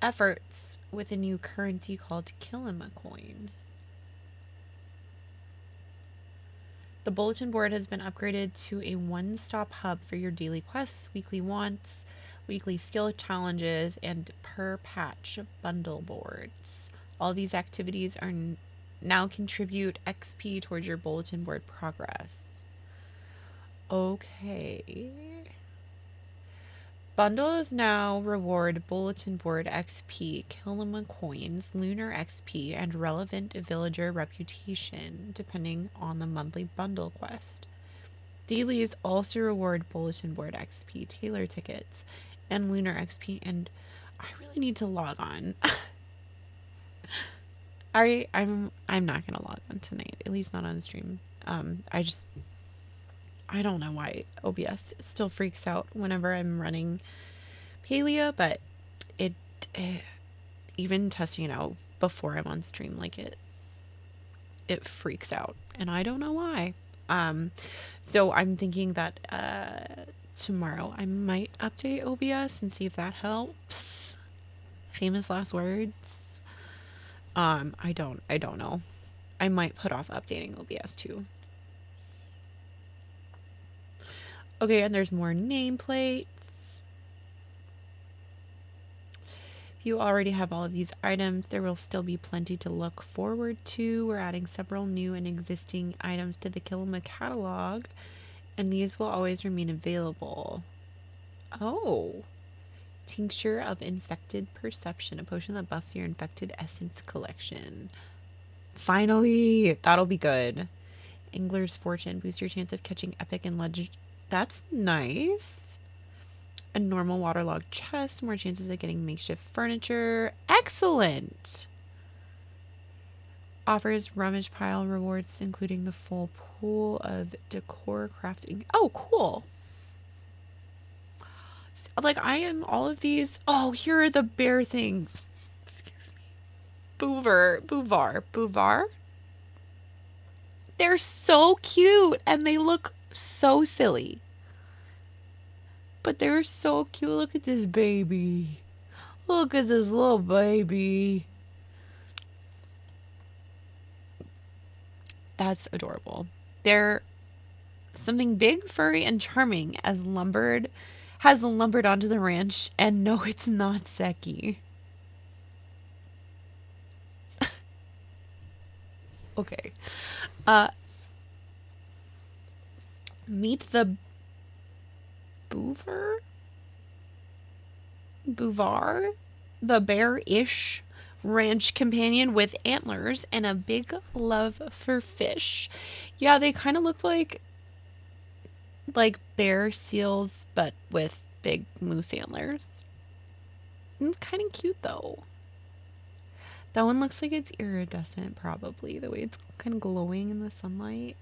efforts with a new currency called Kilima Coin. The bulletin board has been upgraded to a one-stop hub for your daily quests, weekly wants, weekly skill challenges, and per patch bundle boards. All these activities are now contribute XP towards your bulletin board progress. Okay. Bundles now reward bulletin board XP, Kilima coins, lunar XP, and relevant villager reputation, depending on the monthly bundle quest. Dailies also reward bulletin board XP, Taylor tickets, and lunar XP, and I really need to log on. I'm not gonna log on tonight, at least not on stream. I don't know why OBS still freaks out whenever I'm running Palia, but it even testing it out before I'm on stream, like it freaks out, and I don't know why. So I'm thinking that tomorrow I might update OBS and see if that helps. Famous last words. I don't know. I might put off updating OBS too. Okay, and there's more nameplates. If you already have all of these items, there will still be plenty to look forward to. We're adding several new and existing items to the Kilima catalog, and these will always remain available. Oh. Tincture of Infected Perception, a potion that buffs your infected essence collection. Finally, that'll be good. Angler's Fortune, boost your chance of catching epic and legend. That's nice. A normal waterlogged chest, more chances of getting makeshift furniture. Excellent. Offers rummage pile rewards, including the full pool of decor crafting. Oh, cool. Like, I am all of these. Oh, here are the bear things. Excuse me. Bouvar. They're so cute and they look so silly. But they're so cute. Look at this baby. Look at this little baby. That's adorable. They're something big, furry, and charming as lumbered has lumbered onto the ranch, and no, it's not Seki. Okay. Meet the Boover? Bouvar? The bear-ish ranch companion with antlers and a big love for fish. Yeah, they kind of look like bear seals, but with big moose antlers. It's kind of cute though. That one looks like it's iridescent, probably, the way it's kind of glowing in the sunlight.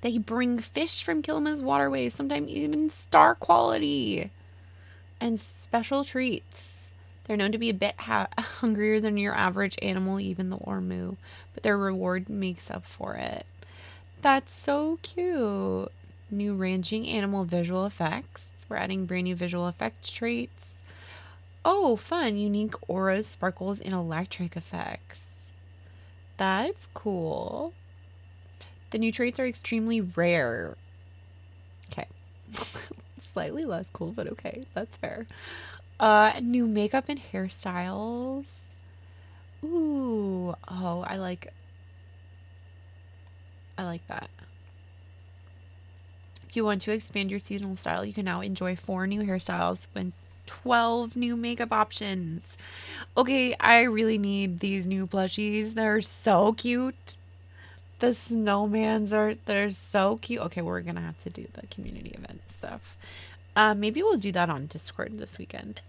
They bring fish from Kiliman's waterways, sometimes even star quality, and special treats. They're known to be a bit hungrier than your average animal, even the Ormu, but their reward makes up for it. That's so cute. New ranging animal visual effects. We're adding brand new visual effect traits. Oh, fun. Unique auras, sparkles, and electric effects. That's cool. The new traits are extremely rare. Okay. Slightly less cool, but okay. That's fair. New makeup and hairstyles. Ooh. Oh, I like that. If you want to expand your seasonal style, you can now enjoy 4 new hairstyles and 12 new makeup options. Okay, I really need these new plushies. They're so cute. The snowmans they're so cute. Okay, we're gonna have to do the community event stuff. Maybe we'll do that on Discord this weekend.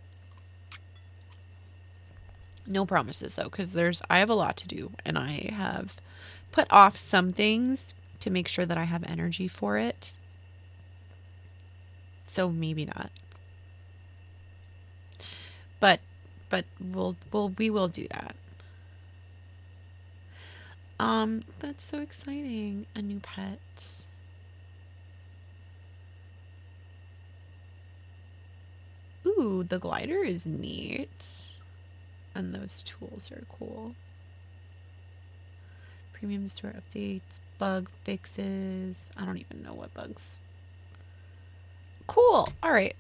No promises though, because I have a lot to do, and I have put off some things to make sure that I have energy for it. So maybe not. But we will do that. That's so exciting. A new pet. Ooh, the glider is neat. And those tools are cool. Premium store updates, bug fixes. I don't even know what bugs. Cool. All right.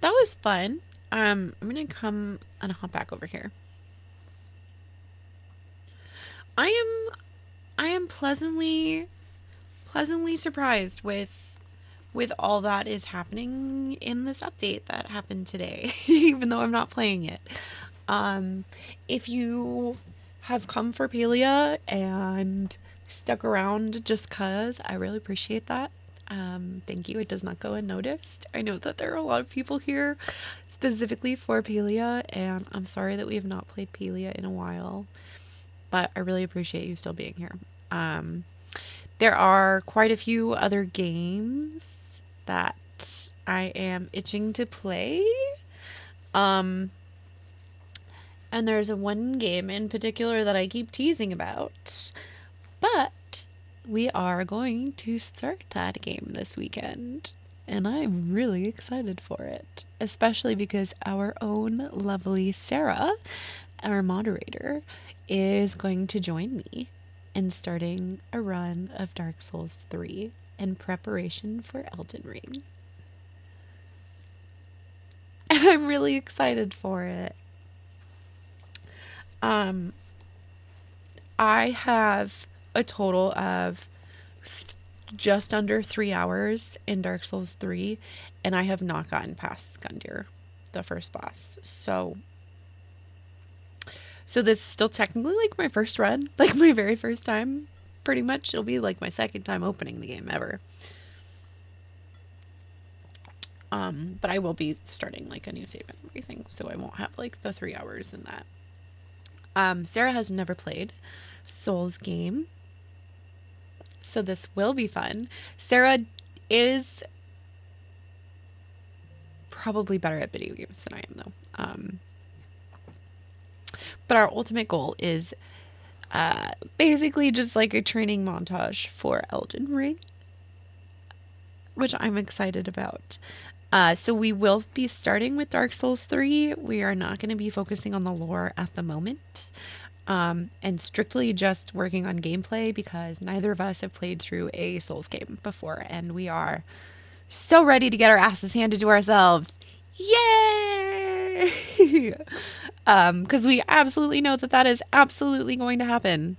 That was fun. I'm going to come and hop back over here. I am pleasantly surprised with all that is happening in this update that happened today, even though I'm not playing it. If you have come for Palia and stuck around just cause, I really appreciate that. Thank you. It does not go unnoticed. I know that there are a lot of people here specifically for Palia, and I'm sorry that we have not played Palia in a while, but I really appreciate you still being here. There are quite a few other games that I am itching to play. And there's one game in particular that I keep teasing about, but we are going to start that game this weekend, and I'm really excited for it, especially because our own lovely Sarah, our moderator, is going to join me in starting a run of Dark Souls 3 in preparation for Elden Ring. And I'm really excited for it. I have a total of just under 3 hours in Dark Souls 3, and I have not gotten past Skundir, the first boss. So this is still technically like my first run, like my very first time, pretty much. It'll be like my second time opening the game ever. But I will be starting like a new save and everything, so I won't have like the 3 hours in that. Sarah has never played Souls game, so this will be fun. Sarah is probably better at video games than I am, though. But our ultimate goal is basically just like a training montage for Elden Ring, which I'm excited about. So we will be starting with Dark Souls 3. We are not going to be focusing on the lore at the moment. and strictly just working on gameplay because neither of us have played through a Souls game before, and we are so ready to get our asses handed to ourselves. Yay! Because we absolutely know that that is absolutely going to happen.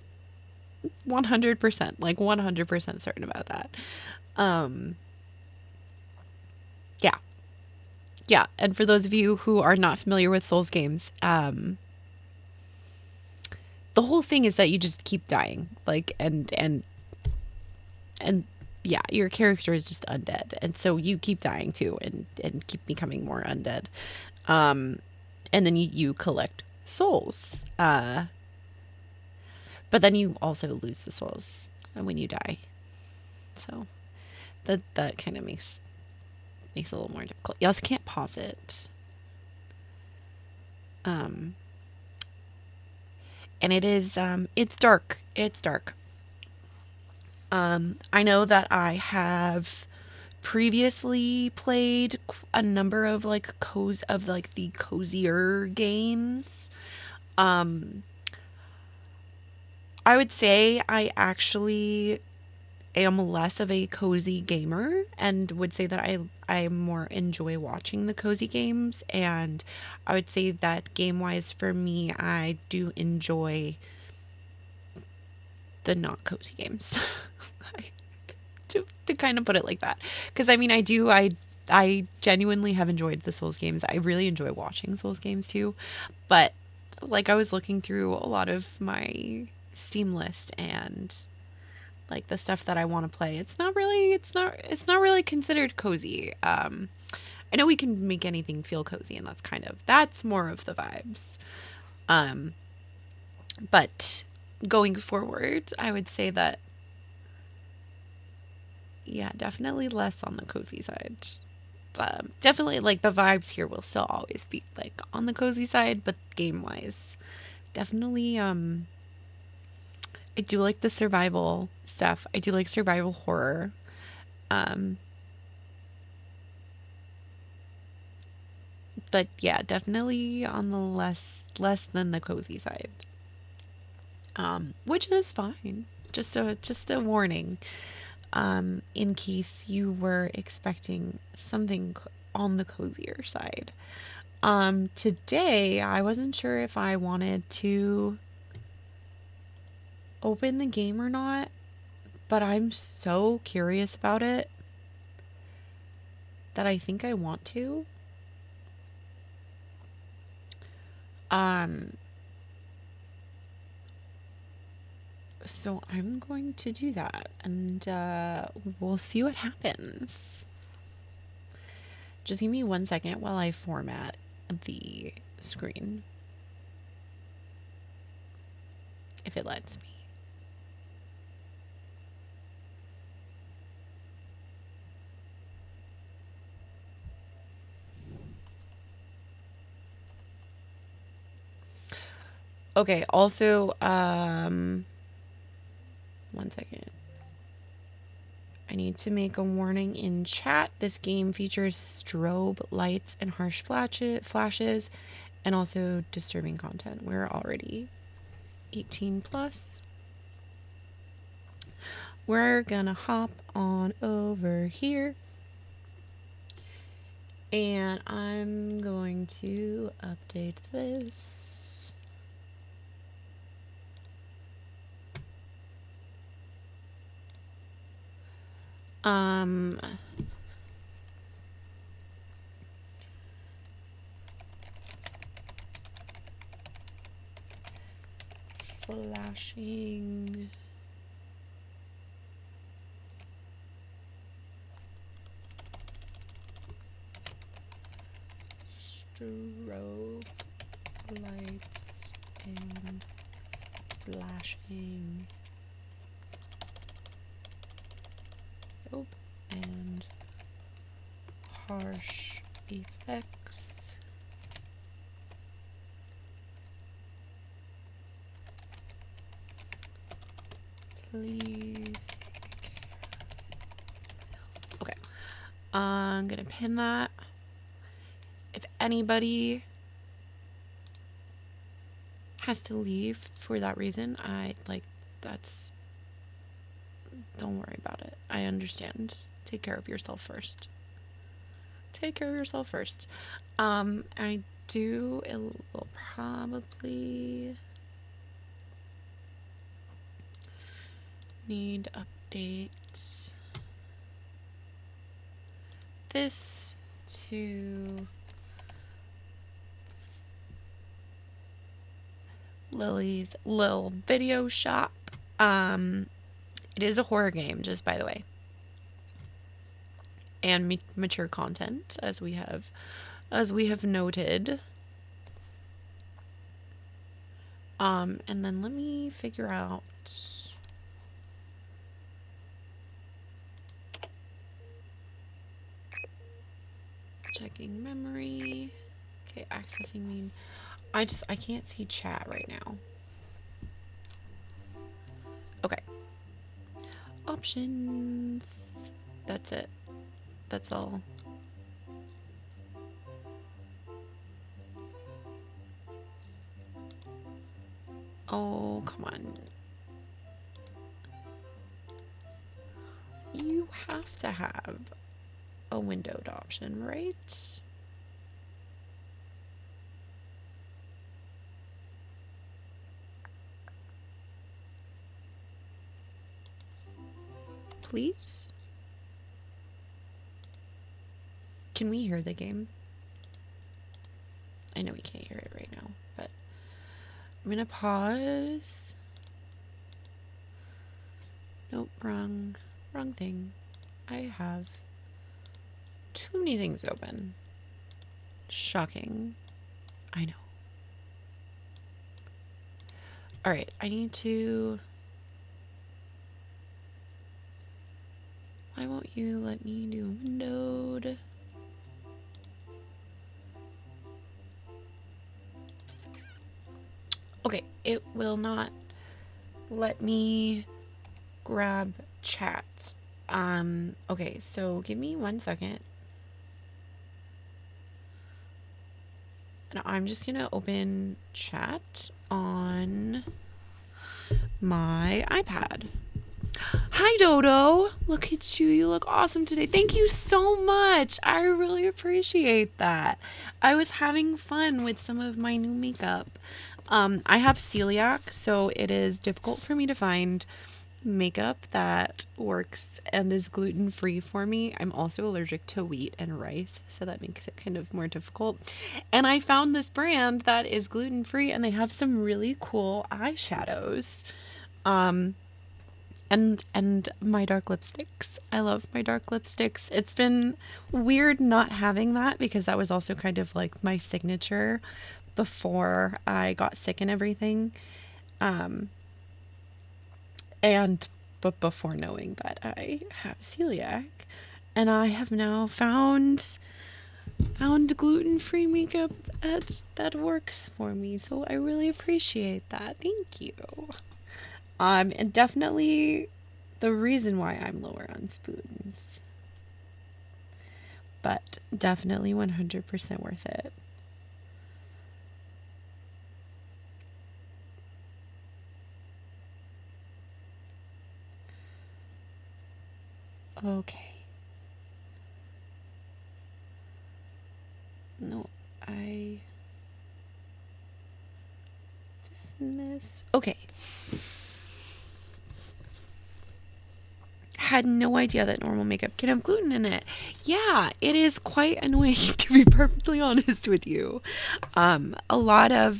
100%, like 100% certain about that. Um, yeah. Yeah. And for those of you who are not familiar with Souls games, the whole thing is that you just keep dying. Like, and yeah, your character is just undead. And so you keep dying too and keep becoming more undead. And then you collect souls. But then you also lose the souls when you die. So that kind of makes it a little more difficult. You also can't pause it. And it is it's dark. It's dark. I know that I have previously played a number of like the cozier games. I would say I actually am less of a cozy gamer and would say that I more enjoy watching the cozy games, and I would say that game wise for me I do enjoy the not cozy games. to kind of put it like that, because I mean I genuinely have enjoyed the Souls games. I really enjoy watching Souls games too, but like I was looking through a lot of my Steam list and like the stuff that I want to play. It's not really considered cozy. I know we can make anything feel cozy, and that's more of the vibes. Um, but going forward, I would say that yeah, definitely less on the cozy side. Definitely like the vibes here will still always be like on the cozy side, but game wise, definitely I do like the survival stuff. I do like survival horror. Um, but yeah, definitely on the less than the cozy side. Which is fine. Just a warning. In case you were expecting something on the cozier side. Today I wasn't sure if I wanted to open the game or not, but I'm so curious about it that I think I want to. Um, so I'm going to do that, and we'll see what happens. Just give me 1 second while I format the screen, if it lets me. Okay, also, 1 second. I need to make a warning in chat. This game features strobe lights and harsh flashes, and also disturbing content. We're already 18 plus. We're gonna hop on over here, and I'm going to update this. Flashing. Strobe lights and flashing. Oh, and harsh effects. Please take care. Okay. I'm gonna pin that. If anybody has to leave for that reason, that's, don't worry about it. I understand. Take care of yourself first. Take care of yourself first. I do, it will probably need updates. This to Lily's Lil Video Shop. It is a horror game, just by the way, and mature content, as we have noted. And then let me figure out. Checking memory. Okay, accessing mean. I can't see chat right now. Okay. Options. That's it. That's all. Oh, come on. You have to have a windowed option, right? Please? Can we hear the game? I know we can't hear it right now, but I'm gonna pause. Nope, wrong thing. I have too many things open. Shocking. I know. All right, I need to. Why won't you let me do windowed? Okay, it will not let me grab chat. Okay, so give me 1 second. And I'm just gonna open chat on my iPad. Hi, Dodo. Look at you. You look awesome today. Thank you so much. I really appreciate that. I was having fun with some of my new makeup. I have celiac, so it is difficult for me to find makeup that works and is gluten-free for me. I'm also allergic to wheat and rice, so that makes it kind of more difficult. And I found this brand that is gluten-free, and they have some really cool eyeshadows. And my dark lipsticks. I love my dark lipsticks. It's been weird not having that because that was also kind of like my signature before I got sick and everything. But before knowing that I have celiac, and I have now found gluten-free makeup that works for me. So I really appreciate that. Thank you. And definitely the reason why I'm lower on spoons. But definitely 100% worth it. Okay. No, I dismiss. Okay. Had no idea that normal makeup can have gluten in it. Yeah, it is quite annoying, to be perfectly honest with you. A lot of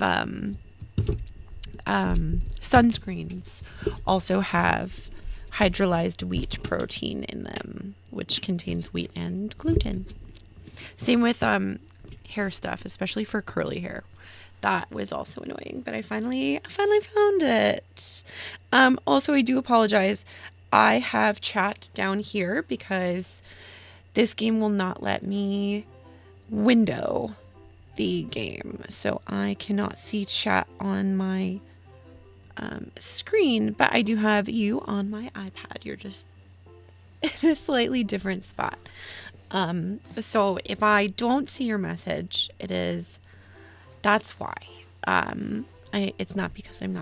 sunscreens also have hydrolyzed wheat protein in them, which contains wheat and gluten. Same with hair stuff, especially for curly hair. That was also annoying, but I finally found it. Also, I do apologize. I have chat down here because this game will not let me window the game, so I cannot see chat on my screen, but I do have you on my iPad. You're just in a slightly different spot. So if I don't see your message, that's why. It's not because I'm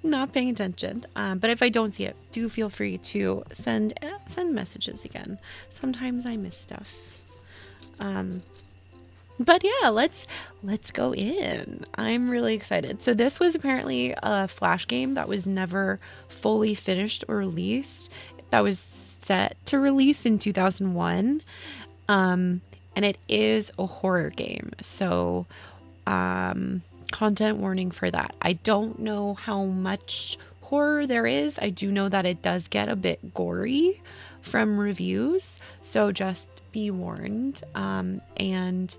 not paying attention. But if I don't see it, do feel free to send messages again. Sometimes I miss stuff. But yeah, let's go in. I'm really excited. So this was apparently a Flash game that was never fully finished or released. That was set to release in 2001. And it is a horror game. So content warning for that. I don't know how much horror there is. I do know that it does get a bit gory from reviews. So just be warned. And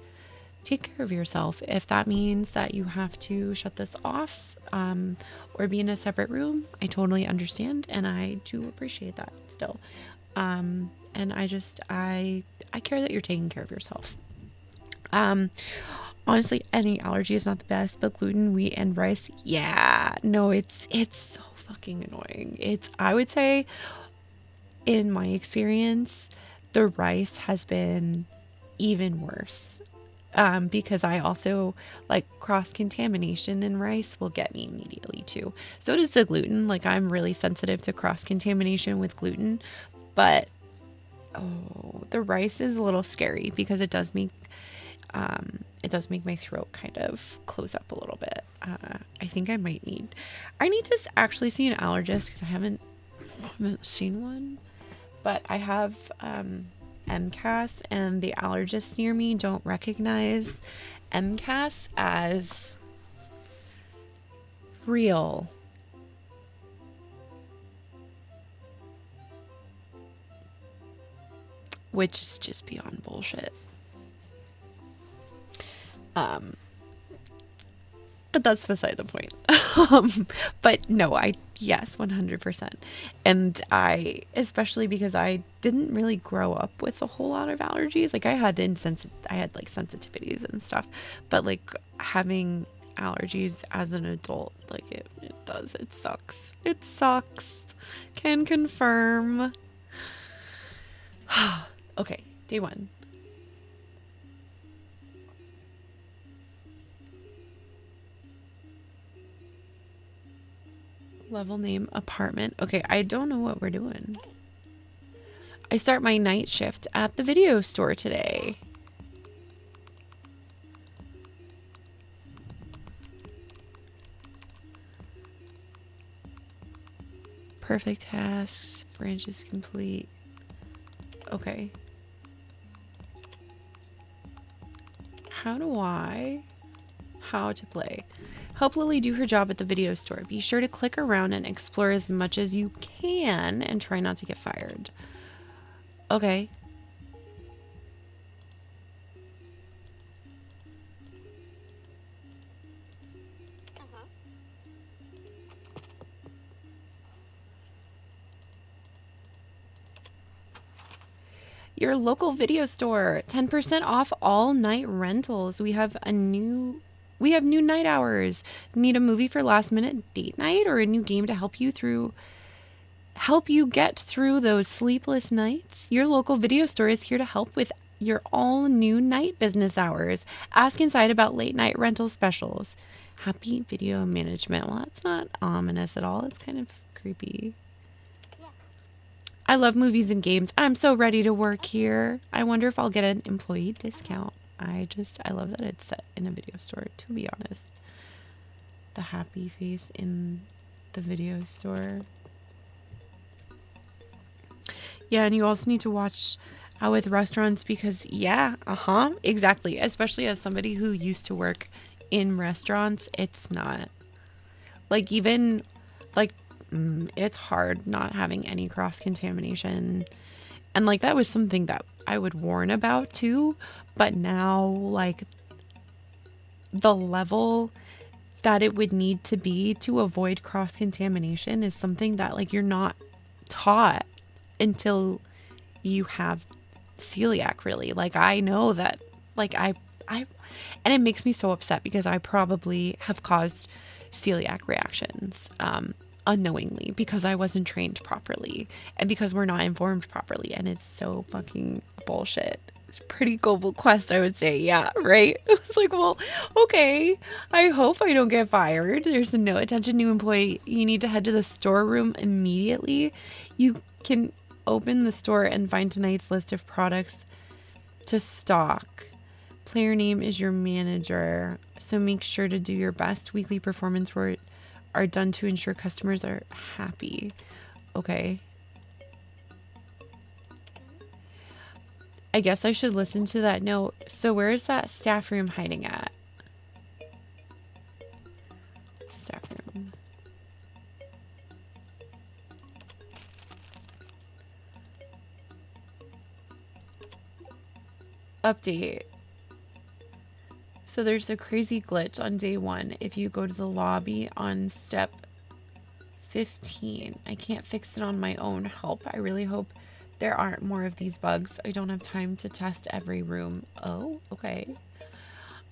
take care of yourself. If that means that you have to shut this off or be in a separate room, I totally understand, and I do appreciate that still. And I care that you're taking care of yourself. Honestly, any allergy is not the best, but gluten, wheat, and rice, yeah, no, it's so fucking annoying. I would say, in my experience, the rice has been even worse. Because I also like cross contamination in rice will get me immediately too. So does the gluten. Like I'm really sensitive to cross contamination with gluten, but the rice is a little scary because it does make my throat kind of close up a little bit. I think I need to actually see an allergist because I haven't seen one, but I have MCAS, and the allergists near me don't recognize MCAS as real. Which is just beyond bullshit. But that's beside the point. But no, yes, 100%. And especially because I didn't really grow up with a whole lot of allergies. Like I had like sensitivities and stuff, but like having allergies as an adult, like it sucks. It sucks. Can confirm. Okay, day 1. Level name apartment. Okay, I don't know what we're doing. I start my night shift at the video store today. Perfect tasks. Branch is complete. Okay. How to play. Help Lily do her job at the video store. Be sure to click around and explore as much as you can and try not to get fired. Okay. Your local video store, 10% off all night rentals. We have new night hours. Need a movie for last minute date night or a new game to help you get through those sleepless nights? Your local video store is here to help with your all new night business hours. Ask inside about late night rental specials. Happy video management. Well, that's not ominous at all. It's kind of creepy. I love movies and games. I'm so ready to work here. I wonder if I'll get an employee discount. I love that it's set in a video store, to be honest. The happy face in the video store. Yeah, and you also need to watch out with restaurants because, exactly. Especially as somebody who used to work in restaurants, it's not like even like it's hard not having any cross contamination. And like that was something that I would warn about too. But now like the level that it would need to be to avoid cross contamination is something that like you're not taught until you have celiac, really. Like I know that like I and it makes me so upset because I probably have caused celiac reactions unknowingly because I wasn't trained properly and because we're not informed properly, and it's so fucking bullshit. It's a pretty global quest, I would say. Yeah, right? It's like, well, okay. I hope I don't get fired. There's a note. Attention new employee. You need to head to the storeroom immediately. You can open the store and find tonight's list of products to stock. Player name is your manager, so make sure to do your best. Weekly performance work are done to ensure customers are happy. Okay. I guess I should listen to that note. So where is that staff room hiding at? Staff room. Update. So there's a crazy glitch on day 1. If you go to the lobby on step 15, I can't fix it on my own. Help. I really hope there aren't more of these bugs. I don't have time to test every room. Oh, okay.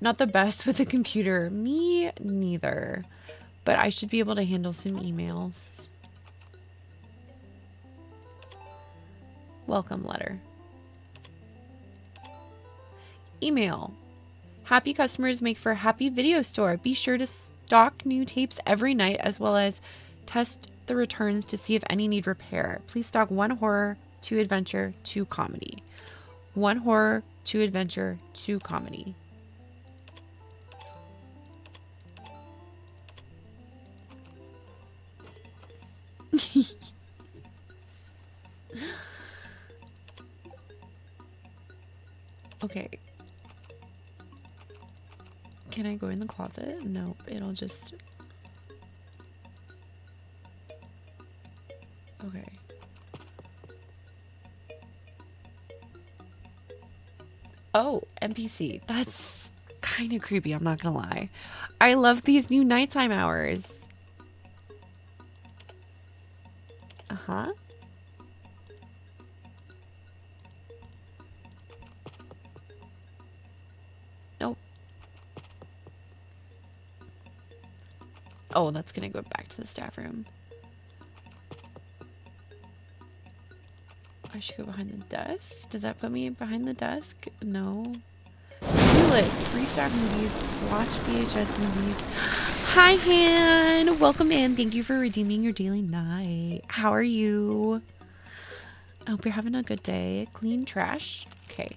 Not the best with a computer. Me neither. But I should be able to handle some emails. Welcome letter. Email. Happy customers make for a happy video store. Be sure to stock new tapes every night as well as test the returns to see if any need repair. Please stock 1 horror, 2 adventure, 2 comedy. 1 horror, 2 adventure, 2 comedy. Okay. Can I go in the closet? Nope, it'll just... Okay. Oh, NPC. That's kind of creepy, I'm not gonna lie. I love these new nighttime hours. Uh-huh. Nope. Oh, that's gonna go back to the staff room. I should go behind the desk. Does that put me behind the desk? No. New list. Restock movies. Watch VHS movies. Hi, Han. Welcome in. Thank you for redeeming your daily night. How are you? I hope you're having a good day. Clean trash. Okay.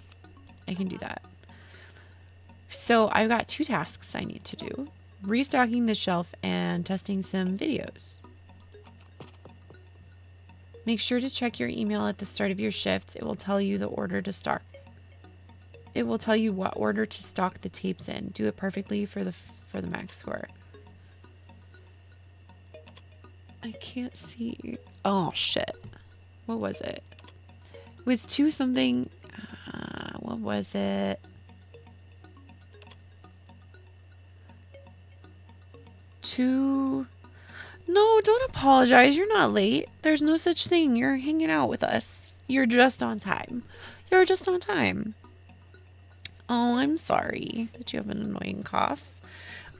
I can do that. So I've got 2 tasks I need to do. Restocking the shelf and testing some videos. Make sure to check your email at the start of your shift. It will tell you the order to stock. It will tell you what order to stock the tapes in. Do it perfectly for the max score. I can't see. Oh shit. What was it? It was 2 something. What was it? 2. No, don't apologize. You're not late. There's no such thing. You're hanging out with us. You're just on time. You're just on time. Oh, I'm sorry that you have an annoying cough.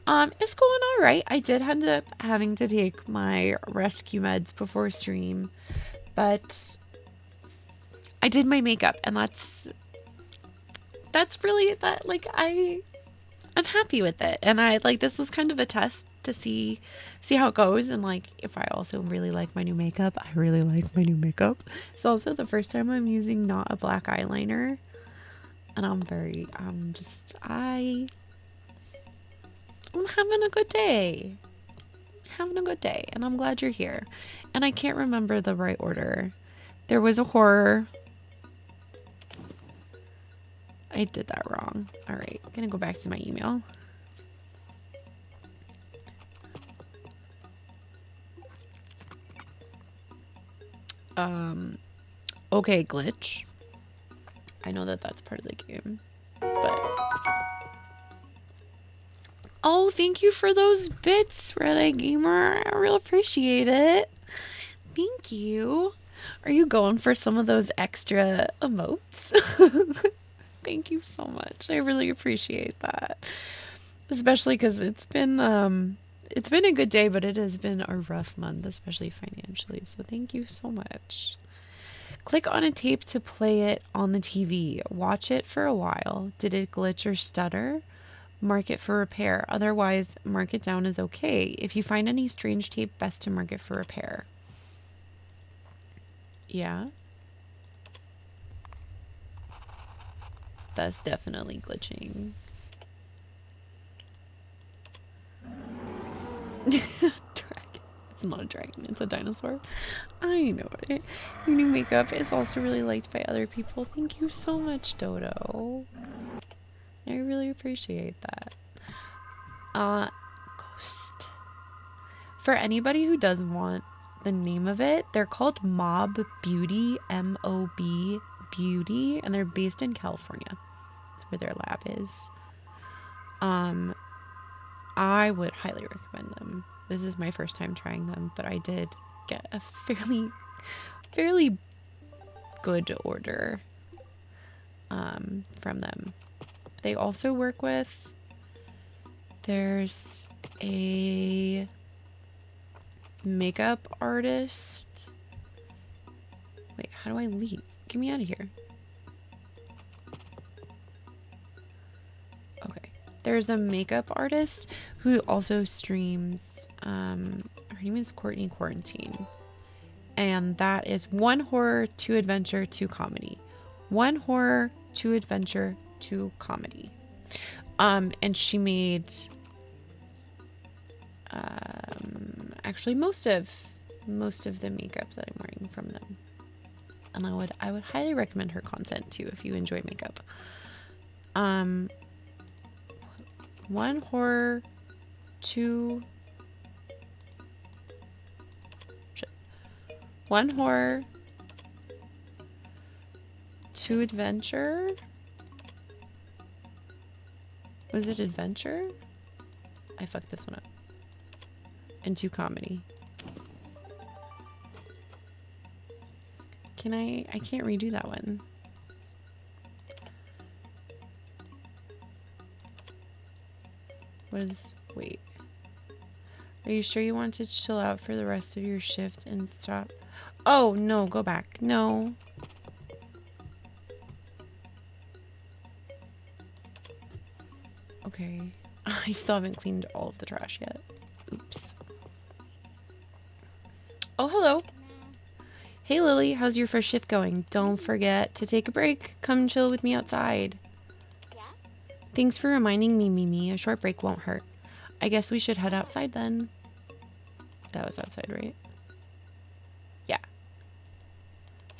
It's going all right. I did end up having to take my rescue meds before stream, but I did my makeup, and that's really that. Like, I'm happy with it, and this was kind of a test to see how it goes, and like if I also really like my new makeup. I really like my new makeup. It's also the first time I'm using not a black eyeliner, and I'm having a good day. Having a good day, and I'm glad you're here. And I can't remember the right order. There was a horror. I did that wrong. All right, gonna go back to my email. Okay, glitch. I know that that's part of the game, but oh, thank you for those bits, Red Eye Gamer. I really appreciate it. Thank you. Are you going for some of those extra emotes? Thank you so much. I really appreciate that. Especially because it's been a good day, but it has been a rough month, especially financially. So thank you so much. Click on a tape to play it on the TV. Watch it for a while. Did it glitch or stutter? Mark it for repair. Otherwise, mark it down as okay. If you find any strange tape, best to mark it for repair. Yeah. That's definitely glitching. Dragon. It's not a dragon, it's a dinosaur. I know it. Your new makeup is also really liked by other people. Thank you so much, Dodo. I really appreciate that. Ghost. For anybody who does want the name of it, they're called Mob Beauty, M-O-B Beauty, and they're based in California. That's where their lab is. I would highly recommend them. This is my first time trying them, but I did get a fairly good order from them. They also work with, there's a makeup artist. Wait, how do I leave? Get me out of here. Okay. There's a makeup artist who also streams. Her name is Courtney Quarantine. And that is 1 horror, 2 adventure, 2 comedy. 1 horror, 2 adventure, 2 comedy. And she made actually most of the makeup that I'm wearing from them. And I would highly recommend her content too if you enjoy makeup. 1 horror, 2 shit. 1 horror, 2 adventure. Was it adventure? I fucked this one up. And 2 comedy. Can I can't redo that one. Wait. Are you sure you want to chill out for the rest of your shift and stop? Oh, no, go back. No. Okay. I still haven't cleaned all of the trash yet. Oops. Oh, hello. Hey, Lily. How's your first shift going? Don't forget to take a break. Come chill with me outside. Thanks for reminding me, Mimi. A short break won't hurt. I guess we should head outside then. That was outside, right? Yeah.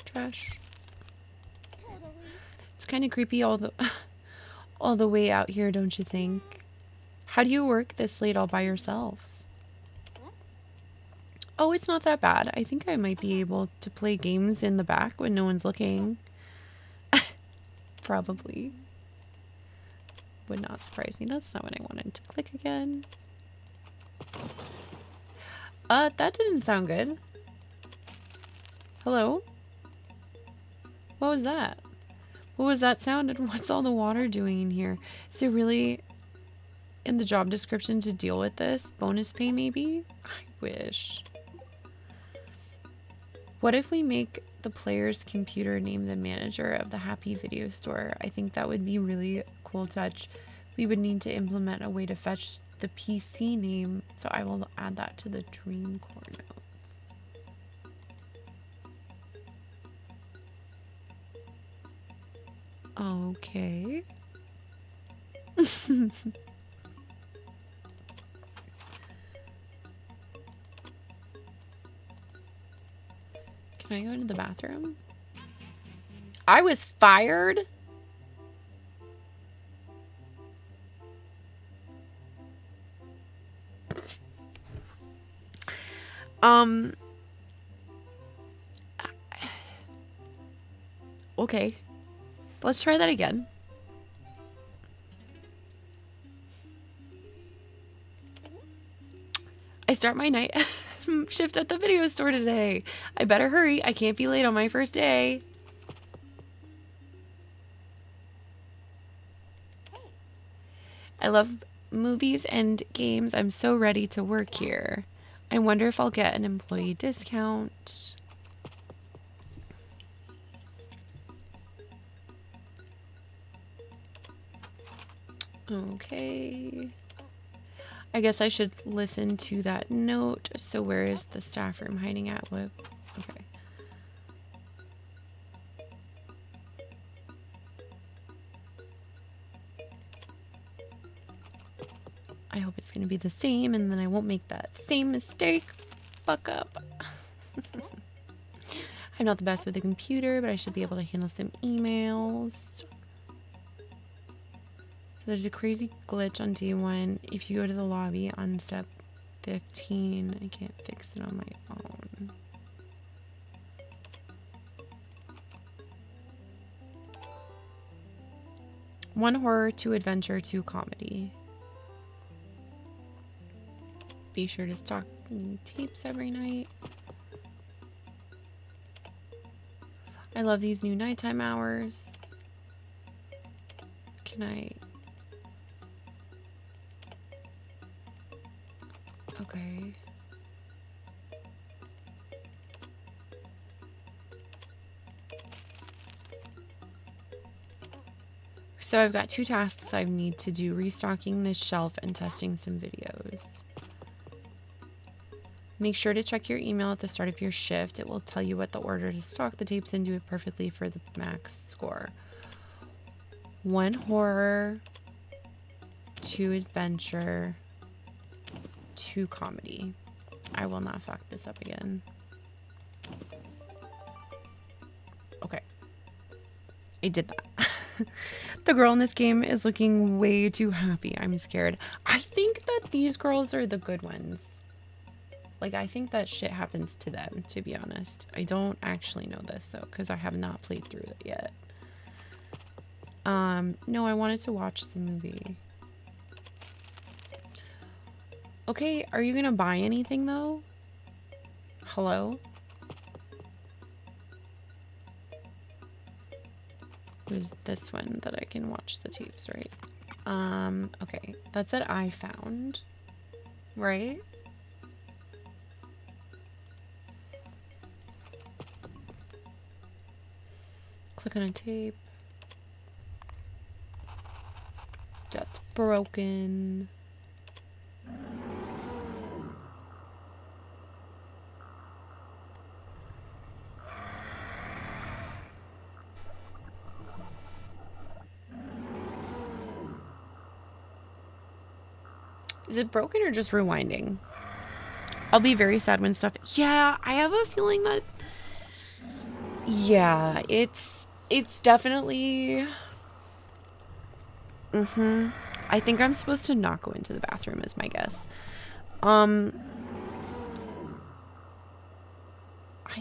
Trash. It's kind of creepy all the way out here, don't you think? How do you work this late all by yourself? Oh, it's not that bad. I think I might be able to play games in the back when no one's looking. Probably. Would not surprise me. That's not what I wanted to click again. That didn't sound good. Hello? What was that? What was that sound and what's all the water doing in here? Is it really in the job description to deal with this? Bonus pay maybe? I wish. What if we make the player's computer name the manager of the Happy Video Store? I think that would be really cool touch. We would need to implement a way to fetch the PC name, so I will add that to the Dream Core notes. Okay. Can I go into the bathroom? I was fired? Okay. Let's try that again. I start my night shift at the video store today. I better hurry. I can't be late on my first day. I love movies and games. I'm so ready to work here. I wonder if I'll get an employee discount. Okay. I guess I should listen to that note. So where is the staff room hiding at? What? Okay. I hope it's going to be the same and then I won't make that same mistake. Fuck up. I'm not the best with the computer, but I should be able to handle some emails. So there's a crazy glitch on D1. If you go to the lobby on step 15, I can't fix it on my own. One horror, 2 adventure, 2 comedy. Be sure to stock new tapes every night. I love these new nighttime hours. Can I... Okay. So I've got 2 tasks I need to do. Restocking this shelf and testing some videos. Make sure to check your email at the start of your shift. It will tell you what the order to stock the tapes and do it perfectly for the max score. 1 horror, 2 adventure, 2 comedy. I will not fuck this up again. Okay. I did that. The girl in this game is looking way too happy. I'm scared. I think that these girls are the good ones. Like, I think that shit happens to them, to be honest. I don't actually know this, though, because I have not played through it yet. No, I wanted to watch the movie. Okay, are you gonna buy anything, though? Hello? There's this one that I can watch the tapes, right? Okay. That said I found, right? Click on a tape. That's broken. Is it broken or just rewinding? I'll be very sad when stuff... Yeah, I have a feeling that... Yeah, it's definitely... I think I'm supposed to not go into the bathroom is my guess. I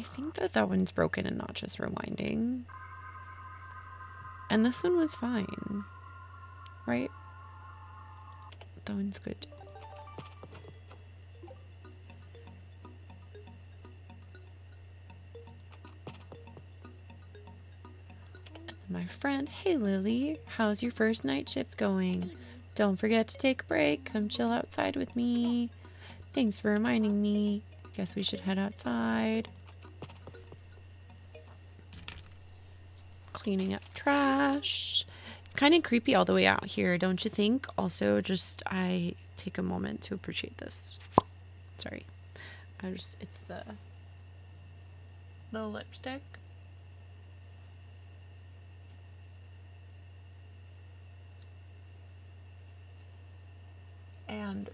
think that one's broken and not just rewinding. And this one was fine. Right? That one's good. My friend, hey Lily, how's your first night shift going? Don't forget to take a break. Come chill outside with me. Thanks for reminding me. Guess we should head outside. Cleaning up trash. It's kind of creepy all the way out here, don't you think? Also, just I take a moment to appreciate this. Sorry. It's the lipstick. And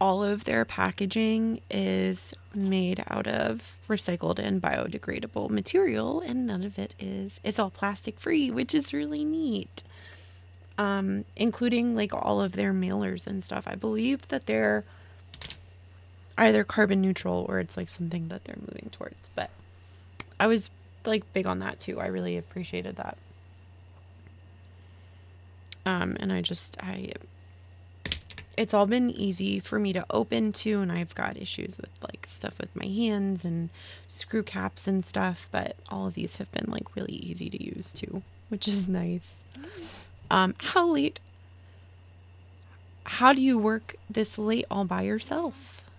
all of their packaging is made out of recycled and biodegradable material, and none of it is, it's all plastic free, which is really neat. Including like all of their mailers and stuff. I believe that they're either carbon neutral or it's like something that they're moving towards, but I was like big on that too. I really appreciated that. And it's all been easy for me to open too, and I've got issues with like stuff with my hands and screw caps and stuff, but all of these have been like really easy to use too, which is nice. How late? How do you work this late all by yourself?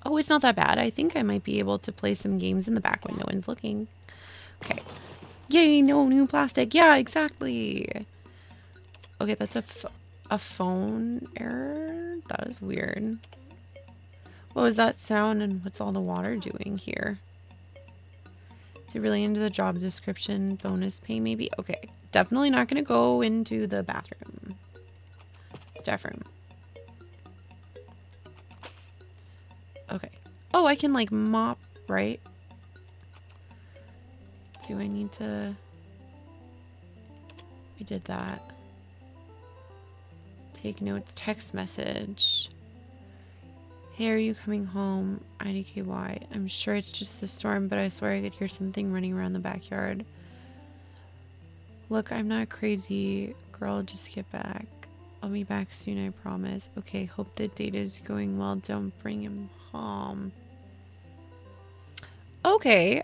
Oh, it's not that bad. I think I might be able to play some games in the back when no one's looking. Okay. Yay, no new plastic. Yeah, exactly. Okay, that's a phone error? That was weird. What was that sound and what's all the water doing here? Is it really into the job description? Bonus pay maybe? Okay, definitely not going to go into the bathroom. Staff room. Okay. Oh, I can like mop, right? Do I need to... I did that. Take notes, text message. Hey, are you coming home? IDKY. I'm sure it's just the storm, but I swear I could hear something running around the backyard. Look, I'm not crazy. Girl, just get back. I'll be back soon, I promise. Okay, hope the date is going well. Don't bring him home. Okay,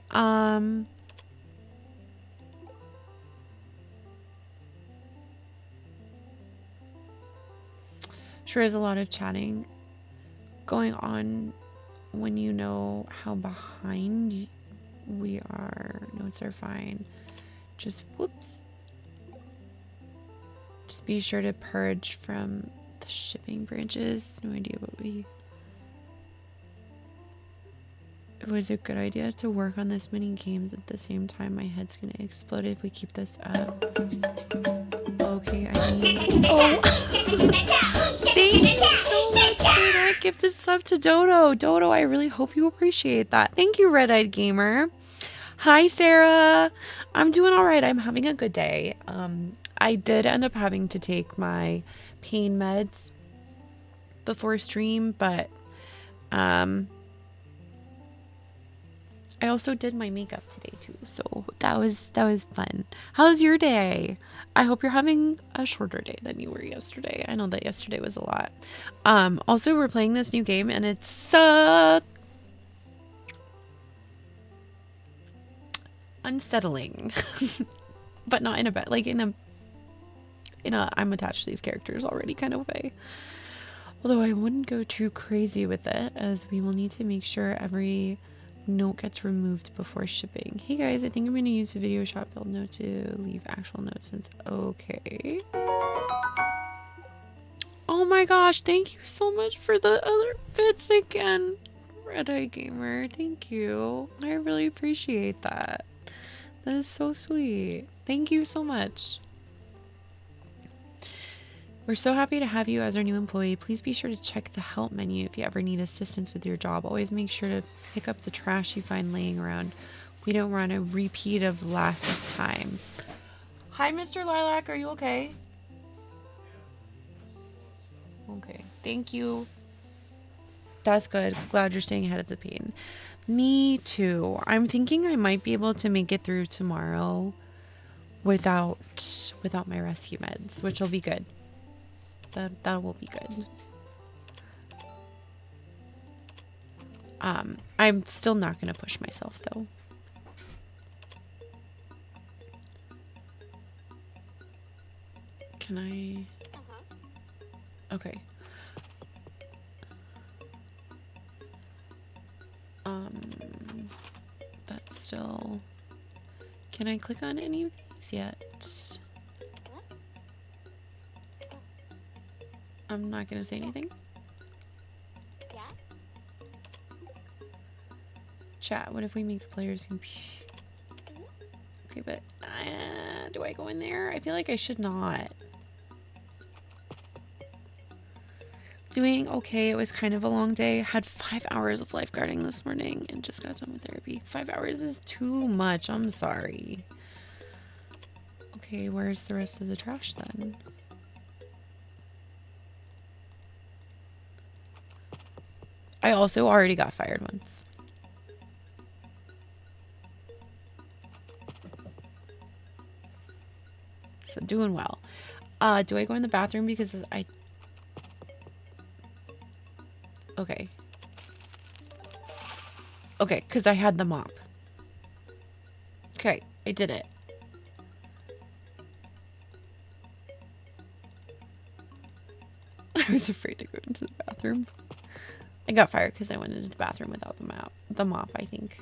sure is a lot of chatting going on when you know how behind we are. Notes are fine. Just whoops. Just be sure to purge from the shipping branches. No idea what we... It was a good idea to work on this many games at the same time. My head's gonna explode if we keep this up. Okay, I mean... Oh! Thank you so much for that gifted sub to Dodo. Dodo, I really hope you appreciate that. Thank you, Red-Eyed Gamer. Hi, Sarah. I'm doing all right. I'm having a good day. I did end up having to take my pain meds before stream, but I also did my makeup today too, so that was fun. How's your day? I hope you're having a shorter day than you were yesterday. I know that yesterday was a lot. Also, we're playing this new game and it's unsettling, but not in a bad, like in a I'm attached to these characters already kind of way. Although I wouldn't go too crazy with it, as we will need to make sure every note gets removed before shipping. Hey guys, I think I'm going to use the Video Shop build note to leave actual notes since... Okay. Oh my gosh, thank you so much for the other bits again, Red-Eye Gamer. Thank you. I really appreciate that. That is so sweet. Thank you so much. We're so happy to have you as our new employee. Please be sure to check the help menu if you ever need assistance with your job. Always make sure to pick up the trash you find laying around. We don't want a repeat of last time. Hi, Mr. Lilac. Are you okay? Okay. Thank you. That's good. Glad you're staying ahead of the pain. Me too. I'm thinking I might be able to make it through tomorrow without my rescue meds, which will be good. That will be good. I'm still not gonna push myself though. Can I? Okay. That's still... Can I click on any of these yet? I'm not gonna say anything. Chat, what if we make the players Okay, but do I go in there? I feel like I should not. Doing okay. It was kind of a long day. Had 5 hours of lifeguarding this morning and just got done with therapy. 5 hours is too much. I'm sorry. Okay, where's the rest of the trash then? I also already got fired once. So doing well. Do I go in the bathroom because I... Okay. Okay, because I had the mop. Okay, I did it. I was afraid to go into the bathroom. I got fired because I went into the bathroom without the mop, I think.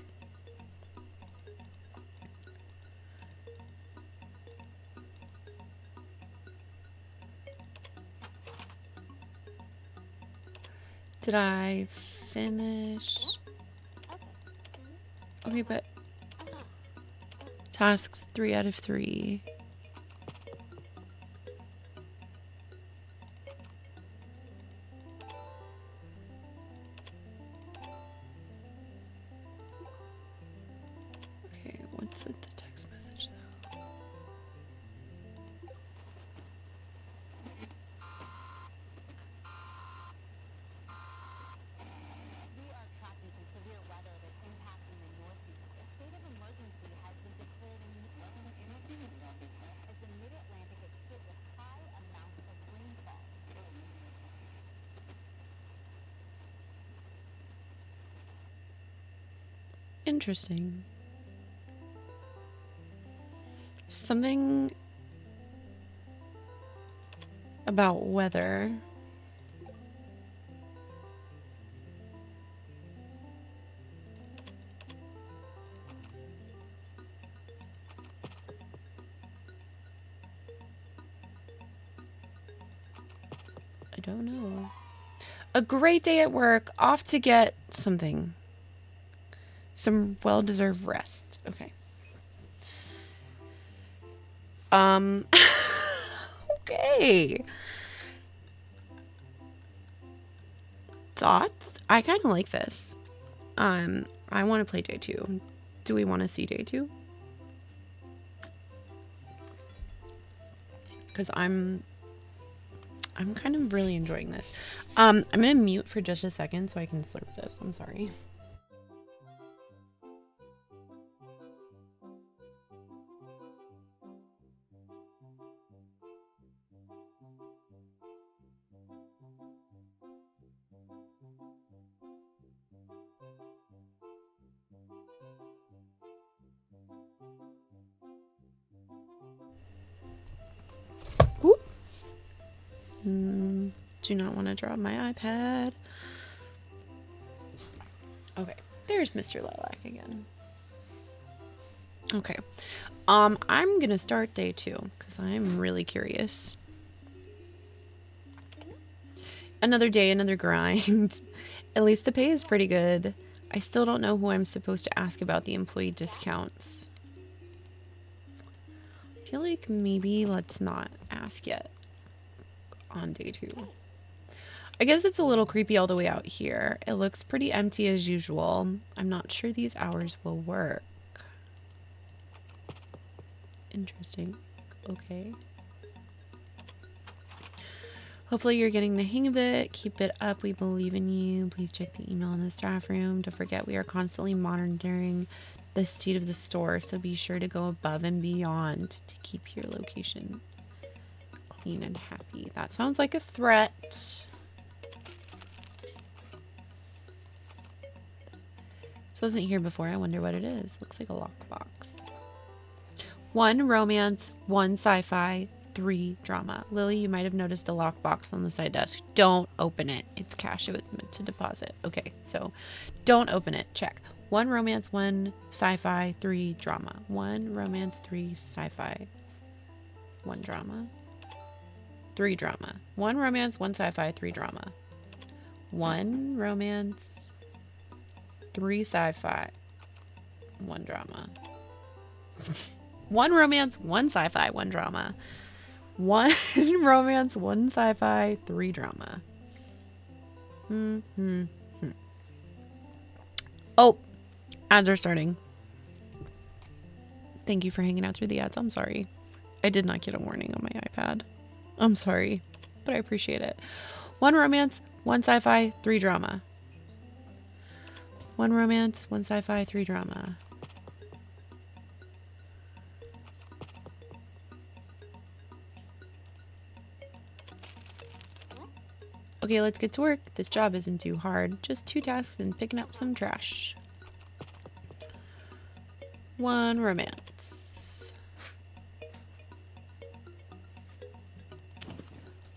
Did I finish? Okay, but tasks 3 out of 3. Okay, what's with the text message though? Interesting. Something about weather. I don't know. A great day at work, off to get something. Some well-deserved rest. Okay. Okay. Thoughts? I kind of like this. I want to play day 2. Do we want to see day 2? Because I'm kind of really enjoying this. I'm gonna mute for just a second so I can slurp this. I'm sorry. Oop. Do not want to drop my iPad. Okay, there's Mr. Lilac again. Okay, I'm gonna start day 2 because I'm really curious. Another day, another grind. At least the pay is pretty good. I still don't know who I'm supposed to ask about the employee discounts. I feel like maybe let's not ask yet on day 2. I guess it's a little creepy all the way out here. It looks pretty empty as usual. I'm not sure these hours will work. Interesting. Okay. Hopefully you're getting the hang of it. Keep it up. We believe in you. Please check the email in the staff room. Don't forget we are constantly monitoring the state of the store, so be sure to go above and beyond to keep your location clean and happy. That sounds like a threat. This wasn't here before. I wonder what it is. Looks like a lockbox. 1 romance, 1 sci-fi, 3 drama. Lily, you might have noticed a lockbox on the side desk. Don't open it. It's cash. It was meant to deposit. Okay, so don't open it. Check. 1 romance, 1 sci-fi, 3 drama. 1 romance, 3 sci-fi, 1 drama. 3 drama. 1 romance, 1 sci-fi, 3 drama. 1 romance, 3 sci-fi, 1 drama. 1 romance, 1 sci-fi, 1 drama. 1 romance, 1 sci-fi, 3 drama. Oh, ads are starting. Thank you for hanging out through the ads. I'm sorry. I did not get a warning on my iPad. I'm sorry, but I appreciate it. 1 romance, 1 sci-fi, 3 drama. 1 romance, 1 sci-fi, 3 drama. Okay, let's get to work. This job isn't too hard. Just 2 tasks and picking up some trash. 1 romance.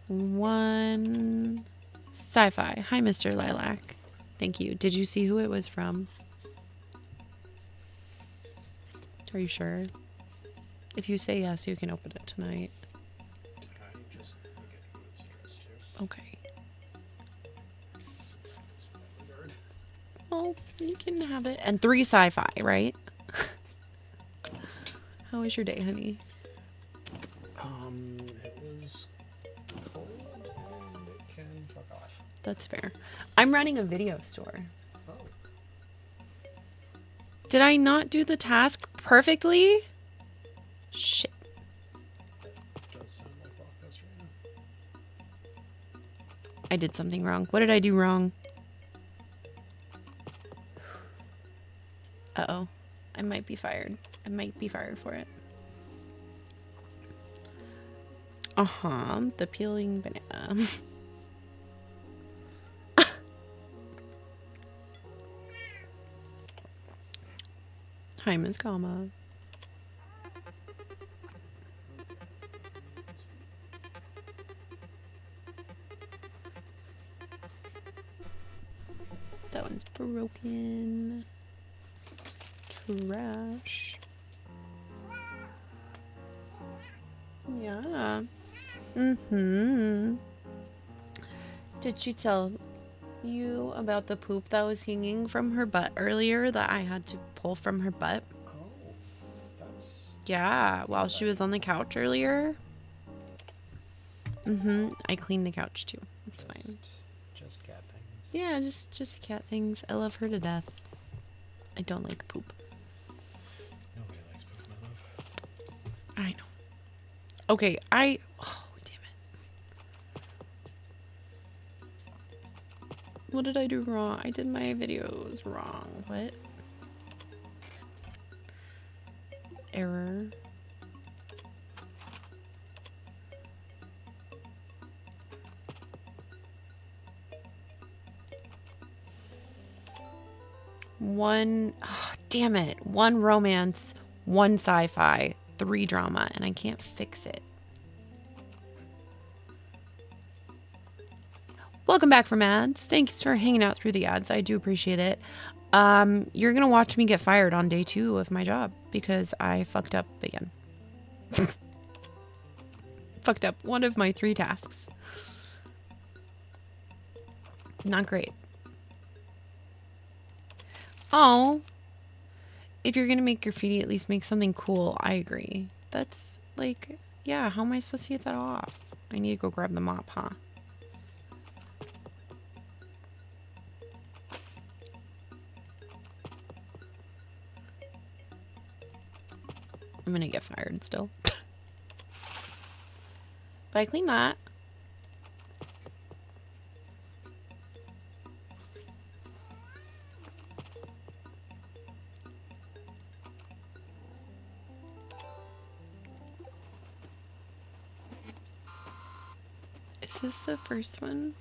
1 sci-fi. Hi, Mr. Lilac. Thank you. Did you see who it was from? Are you sure? If you say yes, you can open it tonight. Okay. Well, you can have it. And 3 sci-fi, right? How was your day, honey? It was cold and it can fuck off. That's fair. I'm running a video store. Oh. Did I not do the task perfectly? Shit. It does sound like Blockbuster, yeah. I did something wrong. What did I do wrong? Uh-oh. I might be fired. I might be fired for it. The peeling banana. Hi, Ms. Kama. That one's broken. Trash. Yeah. Did she tell you about the poop that was hanging from her butt earlier that I had to pull from her butt? Oh, that's... Yeah, while she was on the couch earlier. I cleaned the couch too. It's fine. Just cat things. Yeah, just cat things. I love her to death. I don't like poop. Nobody likes poop, my love. I know. Okay, oh, damn it. What did I do wrong? I did my videos wrong. What? Error. Damn it. 1 romance, 1 sci-fi, 3 drama, and I can't fix it. Welcome back from ads. Thanks for hanging out through the ads. I do appreciate it. You're gonna watch me get fired on day 2 of my job because I fucked up again. Fucked up one of my 3 tasks. Not great. Oh, if you're gonna make graffiti, at least make something cool. I agree. That's like, yeah, how am I supposed to get that off? I need to go grab the mop, huh? I'm gonna get fired still. But I cleaned that. Is this the first one?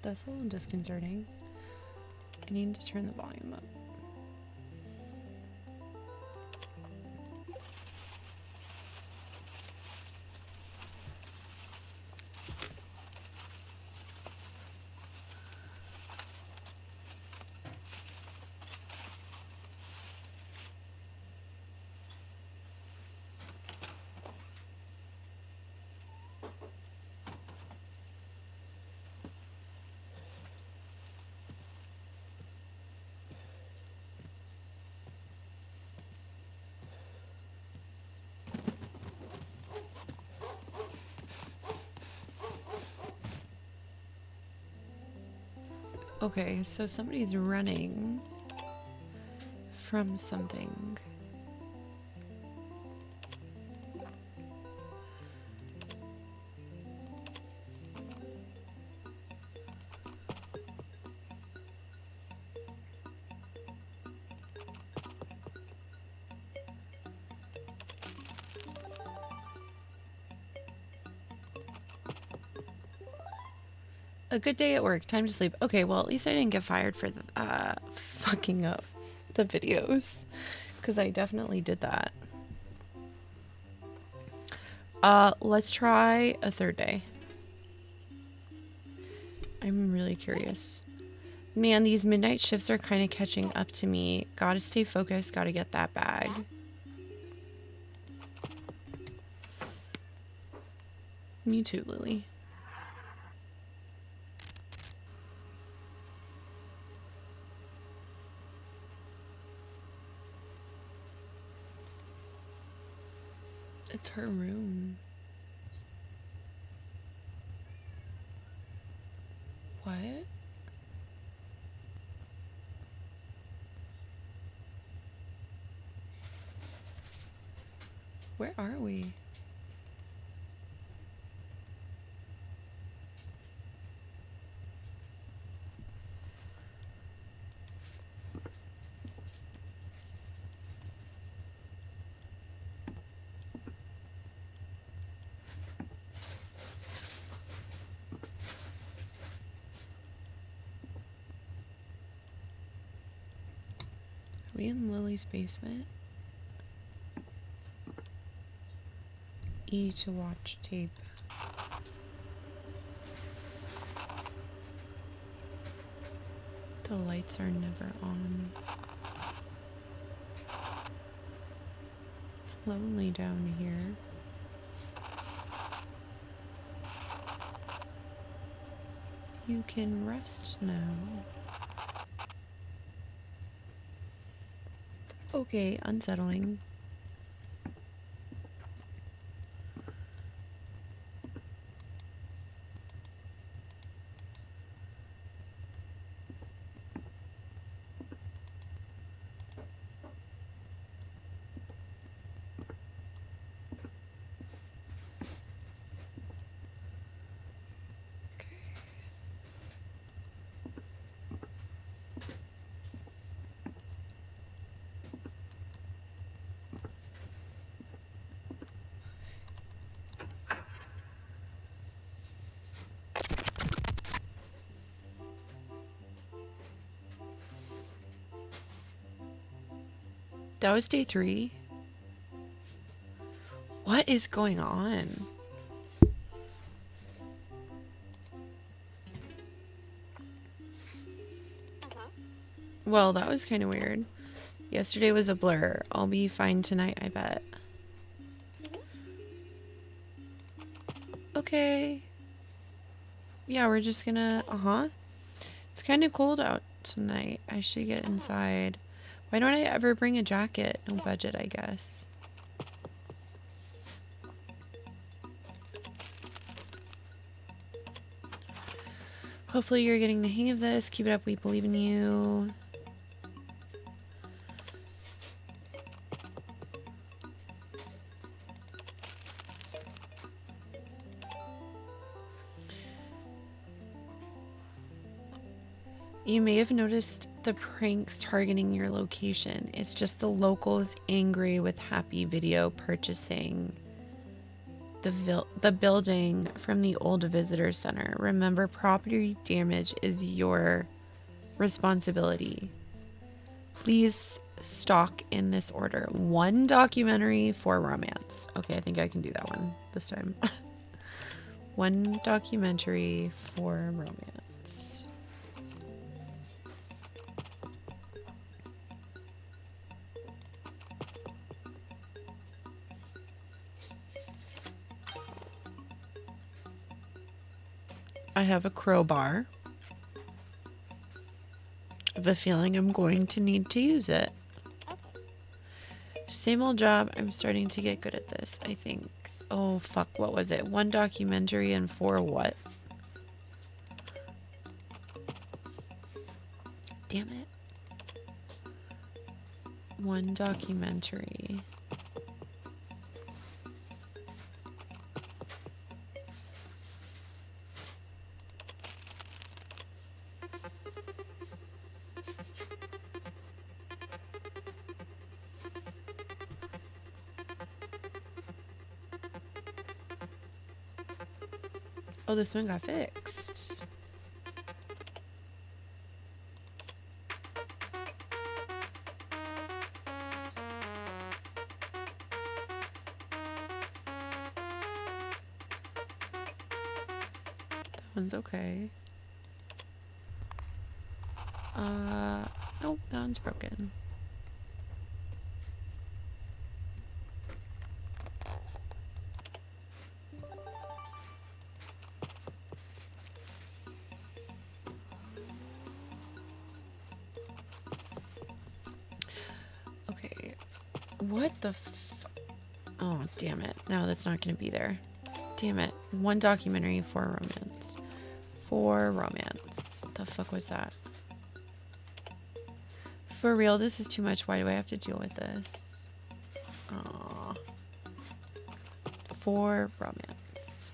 That's a little disconcerting. I need to turn the volume up. Okay, so somebody's running from something. A good day at work. Time to sleep. Okay, well, at least I didn't get fired for fucking up the videos. Because I definitely did that. Let's try a third day. I'm really curious. Man, these midnight shifts are kind of catching up to me. Gotta stay focused. Gotta get that bag. Me too, Lily. It's her room. What? Where are we? Are we in Lily's basement? E to watch tape. The lights are never on. It's lonely down here. You can rest now. Okay, unsettling. That was day 3. What is going on? Well, that was kind of weird. Yesterday was a blur. I'll be fine tonight, I bet. Okay. Yeah, we're just gonna... It's kind of cold out tonight. I should get inside. Why don't I ever bring a jacket? No budget, I guess. Hopefully you're getting the hang of this. Keep it up. We believe in you. You may have noticed the pranks targeting your location. It's just the locals angry with happy video purchasing the building from the old visitor center. Remember, property damage is your responsibility. Please stock in this order. 1 documentary for romance. Okay, I think I can do that one this time. 1 documentary for romance. I have a crowbar. I have a feeling I'm going to need to use it. Same old job. I'm starting to get good at this, I think. Oh, fuck. What was it? 1 documentary and 4 what? Damn it. One documentary. Oh, this one got fixed. That one's okay. Nope, that one's broken. Okay, what the oh, damn it. No, that's not gonna be there. Damn it. One documentary, 4 romance. 4 romance. The fuck was that? For real, this is too much. Why do I have to deal with this? Aww. 4 romance.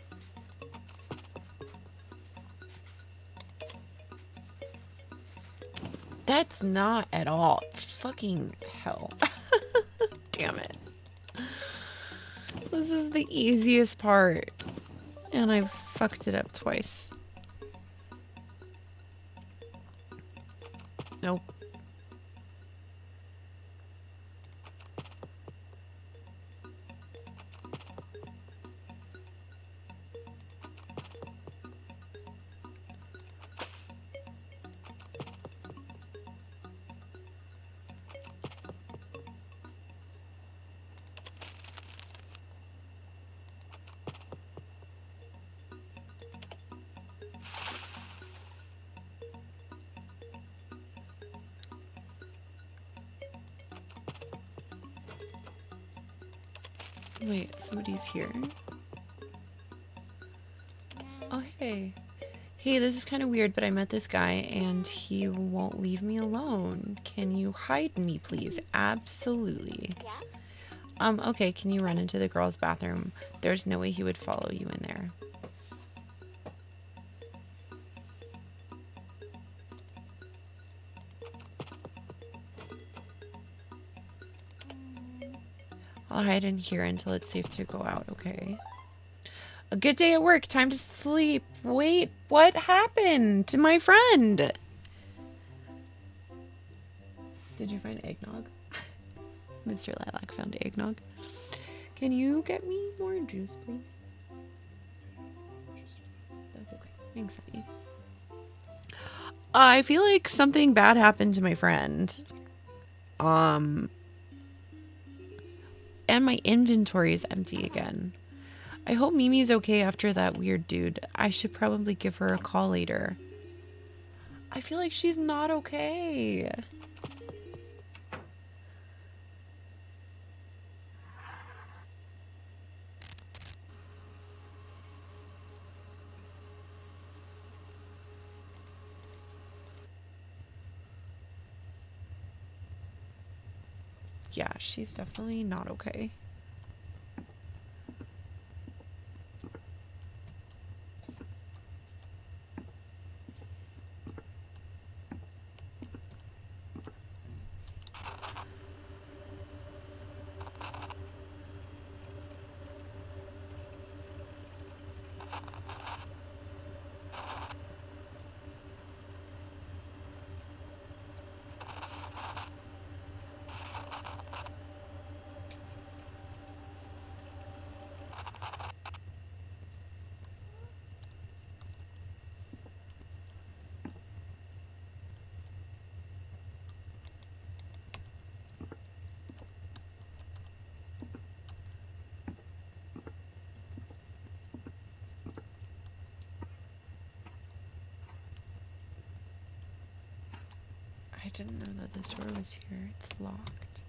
That's not at all. Fucking hell. Damn it. This is the easiest part. And I've fucked it up twice. Nope. Wait, somebody's here. Oh, hey. Hey, this is kind of weird, but I met this guy and he won't leave me alone. Can you hide me, please? Absolutely. Okay, can you run into the girls' bathroom? There's no way he would follow you in there. I'll hide in here until it's safe to go out, okay? A good day at work. Time to sleep. Wait, what happened to my friend? Did you find eggnog? Mr. Lilac found eggnog. Can you get me more juice, please? That's okay. Thanks, honey. I feel like something bad happened to my friend. And my inventory is empty again. I hope Mimi's okay after that weird dude. I should probably give her a call later. I feel like she's not okay. Yeah, she's definitely not okay. I didn't know that this door was here. It's locked.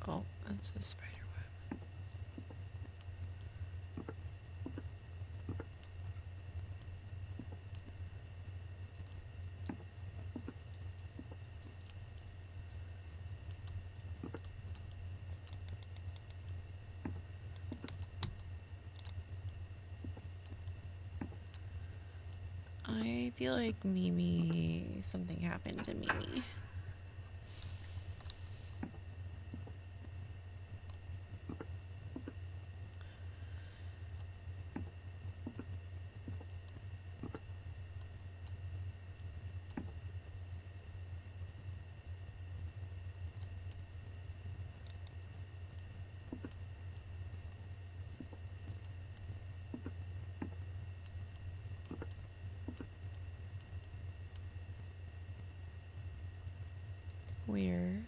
Oh, that's a spider web. I feel like Mimi, something happened to Mimi. Weird.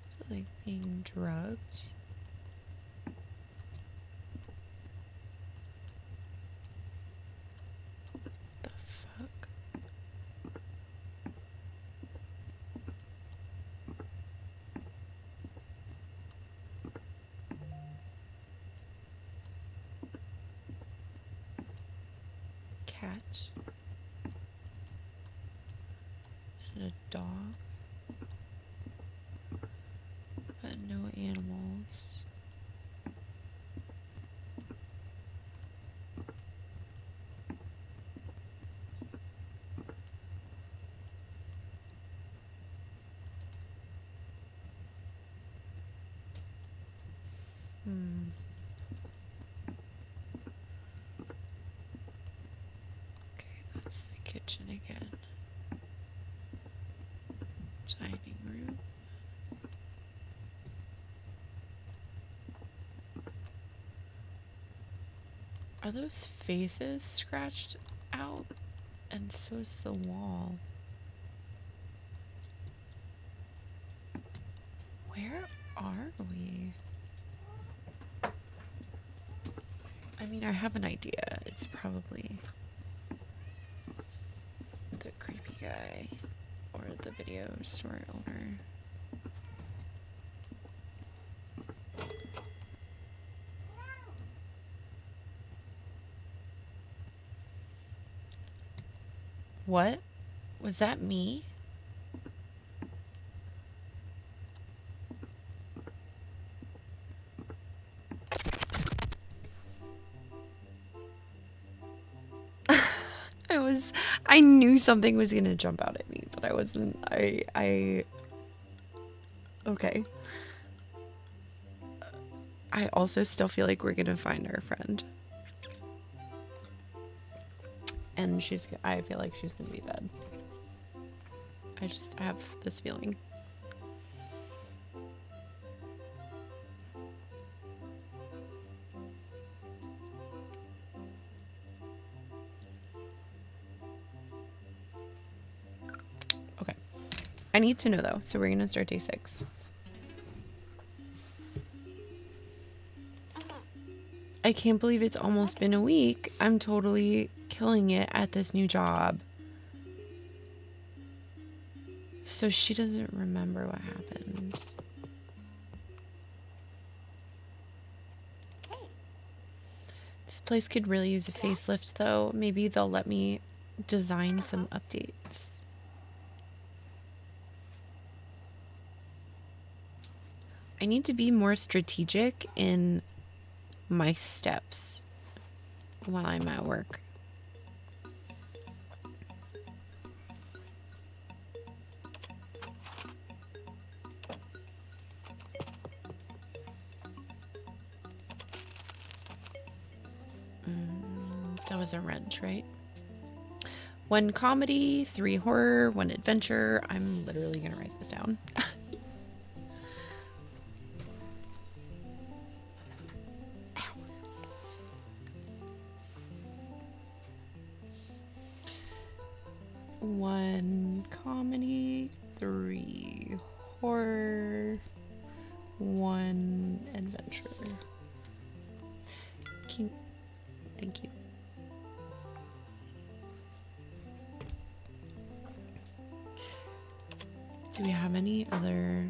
Is it like being drugged? The fuck? Cat. And a dog. But no animals. Okay, that's the kitchen again. Dining room. Are those faces scratched out? And so's the wall. Where are we? I mean, I have an idea. It's probably the creepy guy or the video store owner. What? Was that me? I knew something was gonna jump out at me, but I wasn't, okay. I also still feel like we're gonna find our friend. And I feel like she's gonna be dead. I have this feeling. Okay. I need to know though, so we're gonna start day 6. I can't believe it's almost been a week. I'm totally killing it at this new job. So she doesn't remember what happened. This place could really use a facelift though. Maybe they'll let me design some updates. I need to be more strategic in my steps while I'm at work. That was a wrench, right? 1 comedy, 3 horror, 1 adventure. I'm literally gonna write this down. One comedy, 3 horror, 1 adventure. Thank you. Do we have any other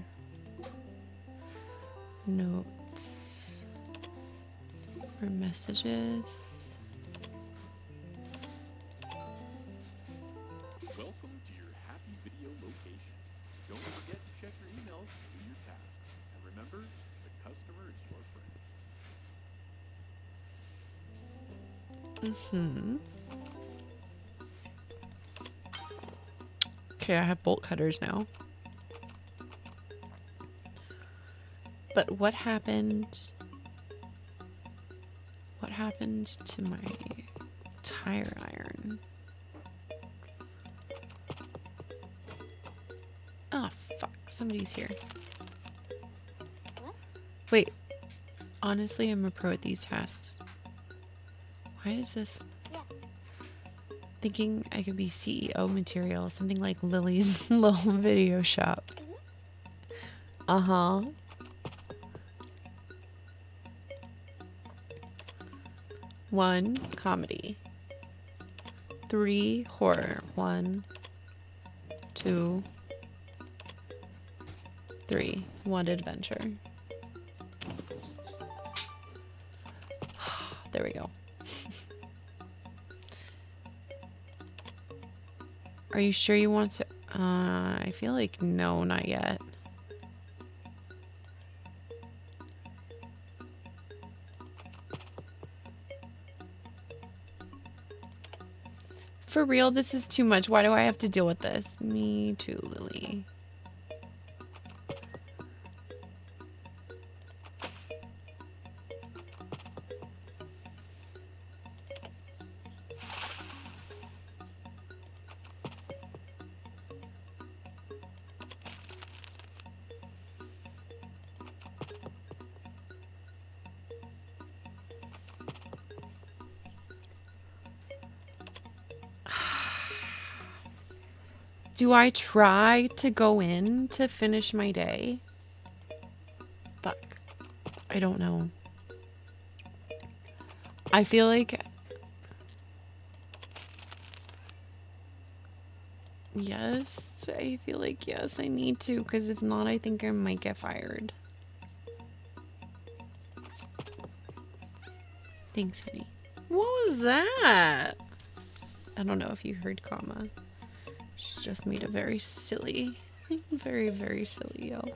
notes? More messages. Welcome to your happy video location. Don't forget to check your emails and do your tasks. And remember, the customer is your friend. Okay, I have bolt cutters now. But what happened? What happened to my tire iron? Oh, fuck. Somebody's here. Wait. Honestly, I'm a pro at these tasks. Why is this? Thinking I could be CEO material. Something like Lily's Lil Video Shop. Uh-huh. One, comedy. 3, horror. 1, 2, 3. 1, adventure. There we go. Are you sure you want to? I feel like no, not yet. For real, this is too much. Why do I have to deal with this? Me too, Lily. Do I try to go in to finish my day? Fuck. I don't know. I feel like... Yes, I feel like yes, I need to, because if not, I think I might get fired. Thanks, honey. What was that? I don't know if you heard comma. She just made a very silly, very, very silly yell.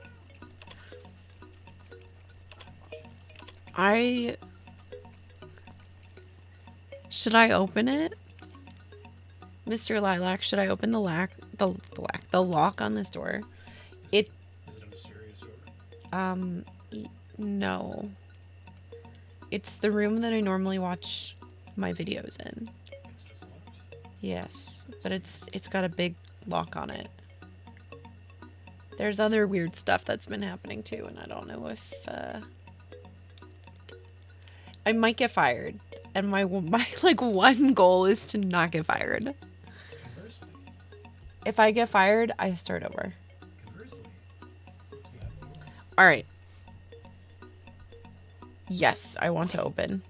Should I open it? Mr. Lilac, should I open the lock on this door? Is it a mysterious door? No. It's the room that I normally watch my videos in. It's just locked? Yes, but it's got a big lock on it. There's other weird stuff that's been happening too, and I don't know if I might get fired. And my like one goal is to not get fired. Conversely. If I get fired, I start over. Conversely. Let's be happy. All right. Yes, I want to open.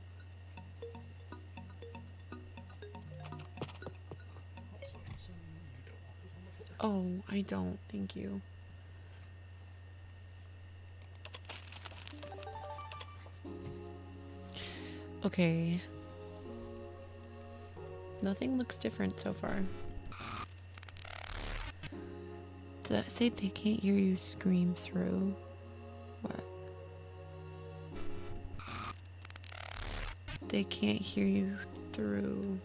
Also, I'm assuming you don't want this on the floor. Oh, I don't. Thank you. Okay. Nothing looks different so far. Does that say they can't hear you scream through? What? They can't hear you through.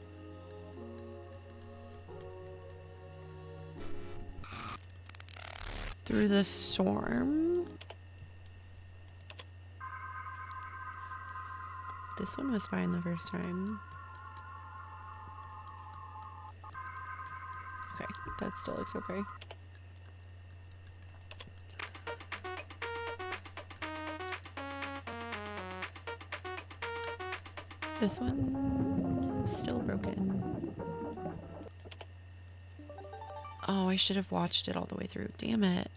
Through the storm? This one was fine the first time. Okay, that still looks okay. This one is still broken. Oh, I should have watched it all the way through. Damn it.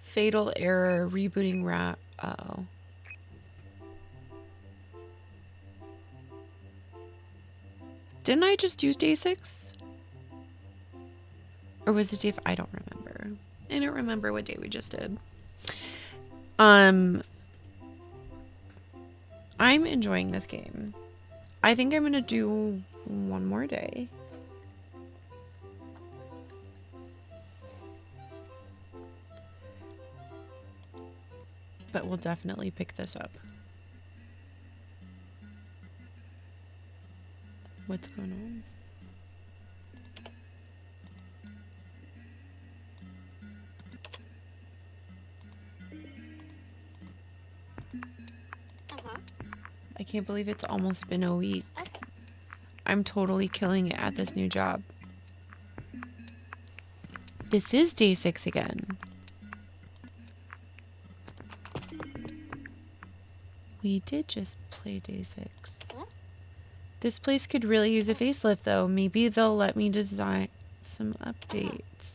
Fatal error, rebooting rat. Uh-oh. Didn't I just do day 6? Or was it day 5? I don't remember. I don't remember what day we just did. I'm enjoying this game. I think I'm gonna do one more day. But we'll definitely pick this up. What's going on? I can't believe it's almost been a week. I'm totally killing it at this new job. This is day 6 again. We did just play day 6. This place could really use a facelift though. Maybe they'll let me design some updates.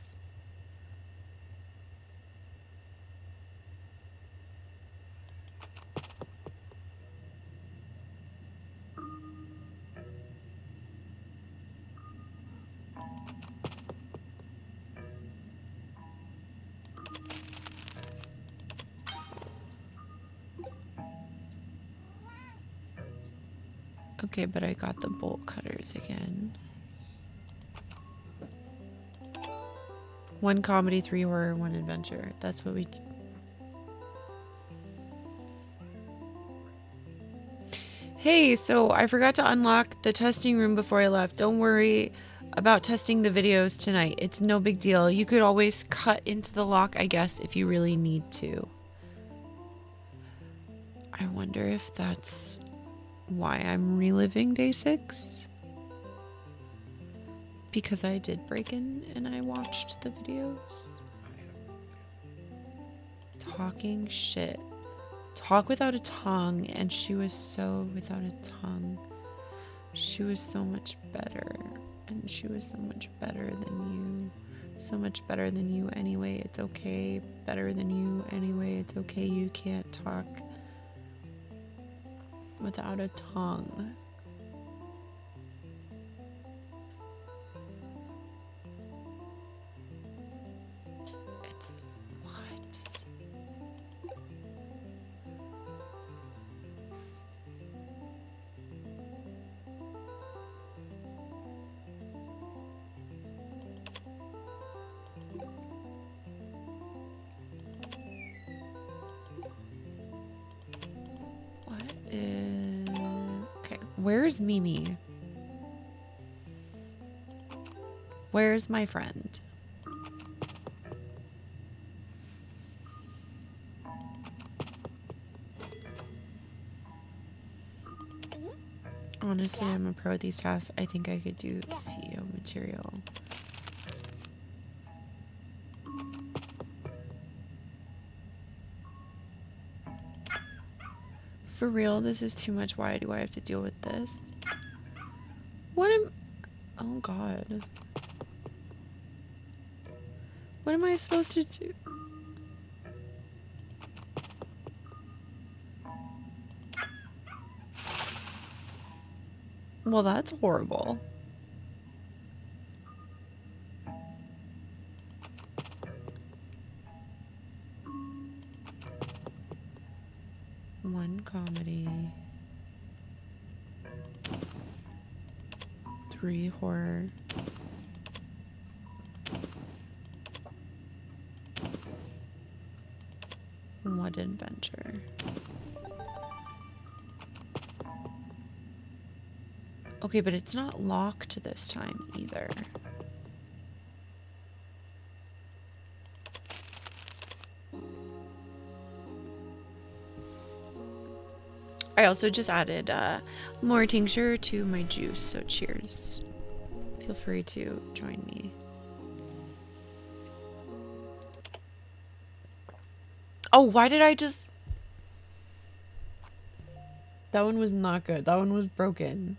Okay, but I got the bolt cutters again. 1 comedy, 3 horror, 1 adventure. That's what we... Hey, so I forgot to unlock the testing room before I left. Don't worry about testing the videos tonight. It's no big deal. You could always cut into the lock, I guess, if you really need to. I wonder if that's why I'm reliving day 6. Because I did break in and I watched the videos. Talking shit. Talk without a tongue, and she was so without a tongue. She was so much better, and she was so much better than you. So much better than you anyway. It's okay. Better than you anyway. It's okay. You can't talk without a tongue. It's what? What is... Okay, where's Mimi? Where's my friend? Honestly, I'm a pro at these tasks. I think I could do CEO material. For real, this is too much. Why do I have to deal with this? What am... Oh god. What am I supposed to do? Well, that's horrible. One comedy. 3 horror. One adventure. Okay, but it's not locked this time either. I also just added more tincture to my juice, so cheers. Feel free to join me. Oh, why did I just... That one was not good. That one was broken.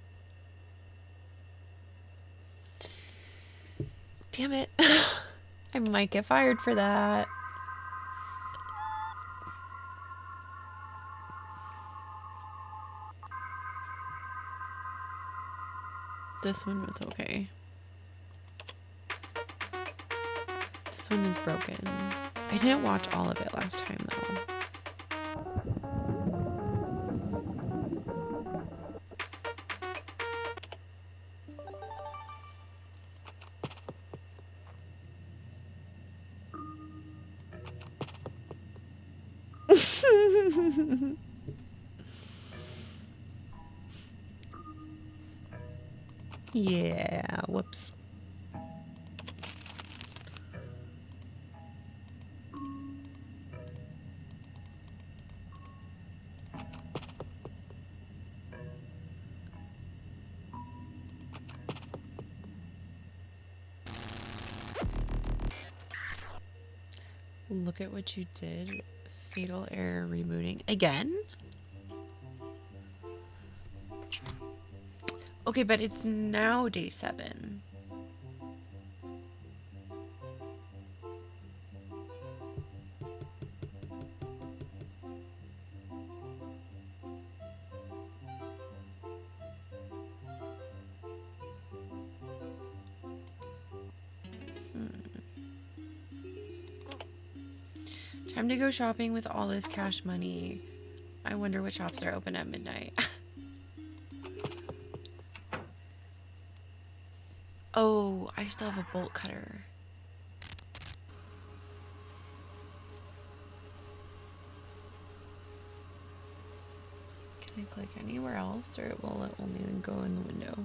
Damn it. I might get fired for that. This one was okay. This one is broken. I didn't watch all of it last time though. Yeah, whoops. Look at what you did. Fatal error rebooting. Again? Okay, but it's now day 7. Time to go shopping with all this cash money. I wonder what shops are open at midnight. Oh, I still have a bolt cutter. Can I click anywhere else, or will it only go in the window?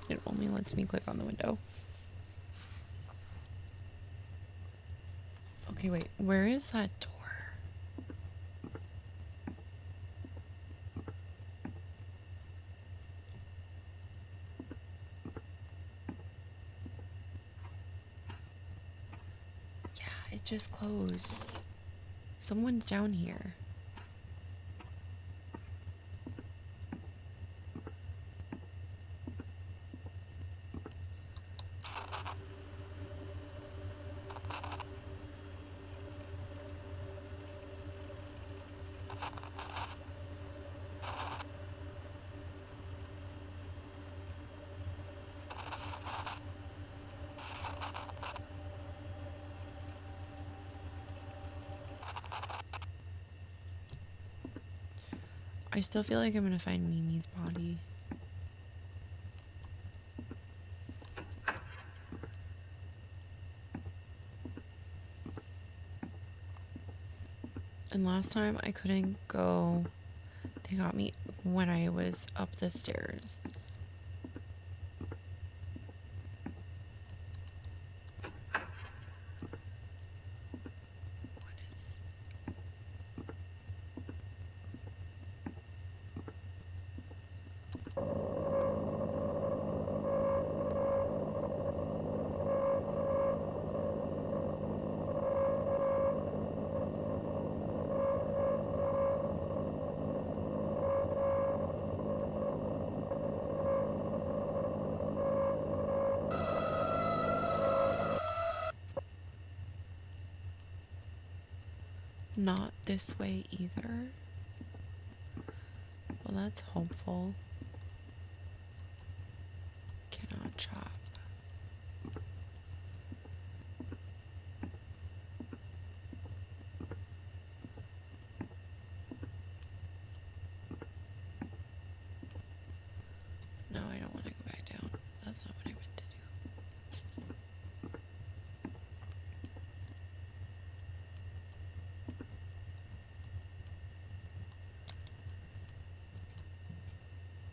It only lets me click on the window. Okay, wait. Where is that door? Yeah, it just closed. Someone's down here. I still feel like I'm gonna find Mimi's body. And last time I couldn't go. They got me when I was up the stairs. What is... Not this way either. Well, that's hopeful. Cannot chop. No, I don't want to go back down. That's not what I meant to do.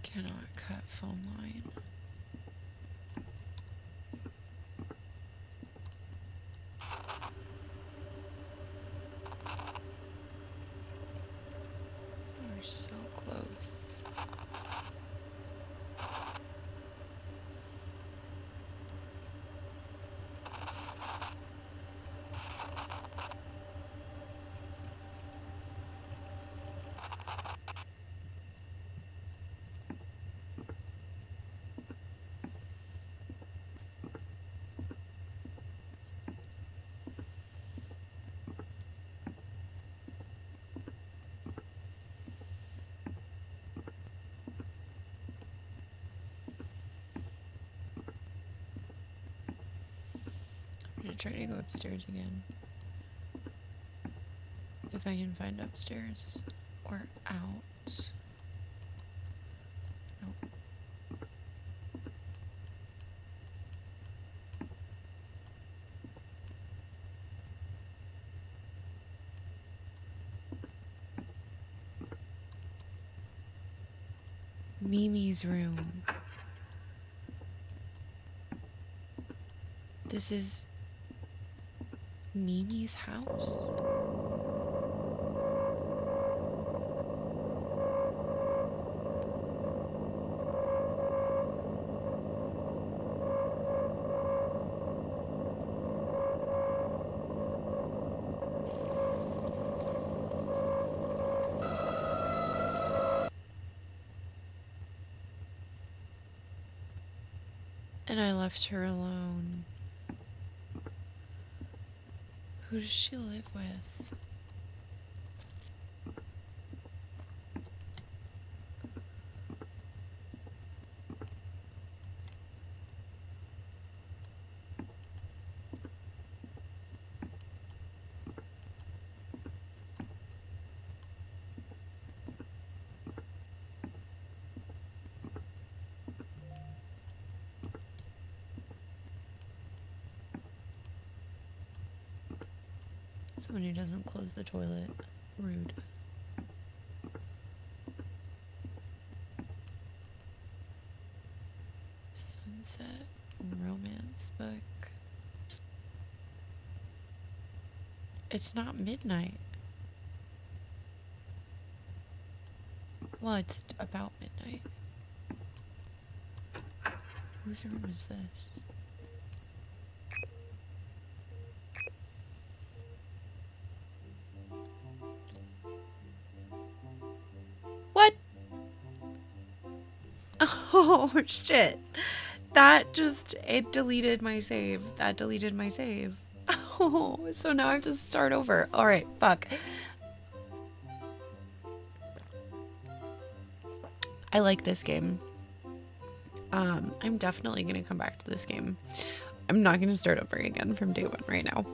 Cannot cut phone line. We're so close. I'm gonna try to go upstairs again. If I can find upstairs or out. Nope. Mimi's room. This is Mimi's house. And I left her alone. Who does she live with? Someone who doesn't close the toilet. Rude. Sunset romance book. It's not midnight. Well, it's about midnight. Whose room is this? What? Oh, shit. That just, it deleted my save. That deleted my save. Oh, so now I have to start over. Alright, fuck. I like this game. I'm definitely gonna come back to this game. I'm not gonna start over again from day one right now.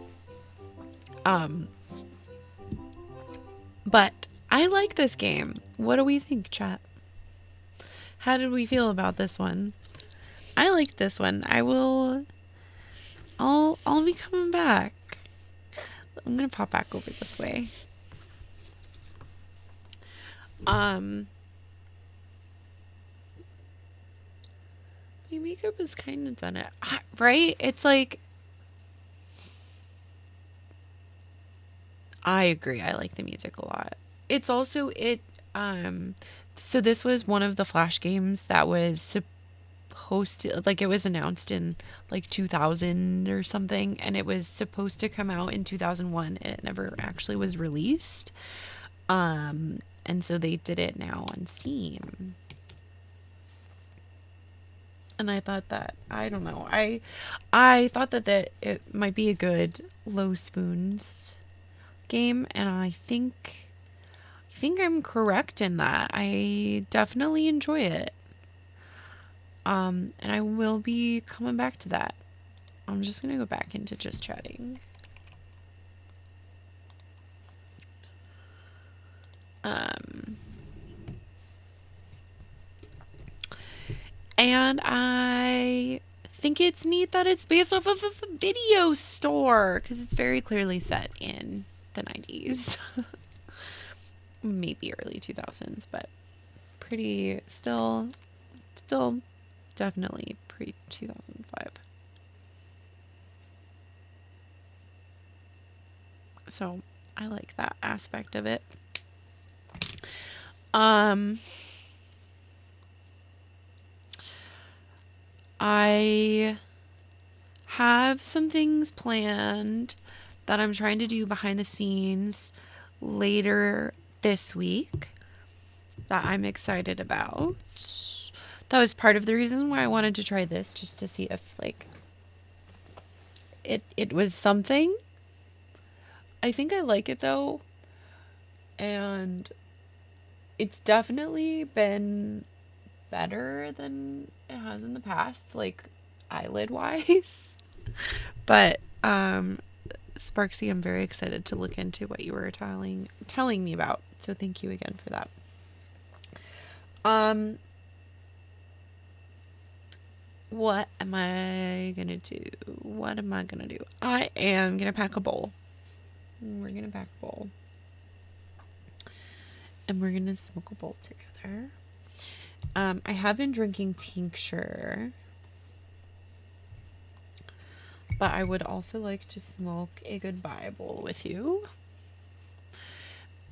But I like this game. What do we think, chat? How did we feel about this one? I like this one. I'll be coming back. I'm gonna pop back over this way. My makeup is kind of done it, right? It's like, I agree. I like the music a lot. It's also so this was one of the Flash games that was supposed to, like, it was announced in like 2000 or something, and it was supposed to come out in 2001, and it never actually was released. And so they did it now on Steam. And I thought that, I don't know, I thought that it might be a good Low Spoons game, and I think I'm correct in that. I definitely enjoy it. And I will be coming back to that. I'm just gonna go back into just chatting. And I think it's neat that it's based off of a video store, because it's very clearly set in the 90s. Maybe early 2000s, but pretty still definitely pre 2005. So I like that aspect of it. I have some things planned that I'm trying to do behind the scenes later this week that I'm excited about. That was part of the reason why I wanted to try this, just to see if, like, it was something. I think I like it though, and it's definitely been better than it has in the past, like eyelid wise. But Sparksy, I'm very excited to look into what you were telling me about, so thank you again for that. What am I gonna do? I am gonna pack a bowl. We're gonna pack a bowl, and we're gonna smoke a bowl together. I have been drinking tincture, but I would also like to smoke a goodbye bowl with you.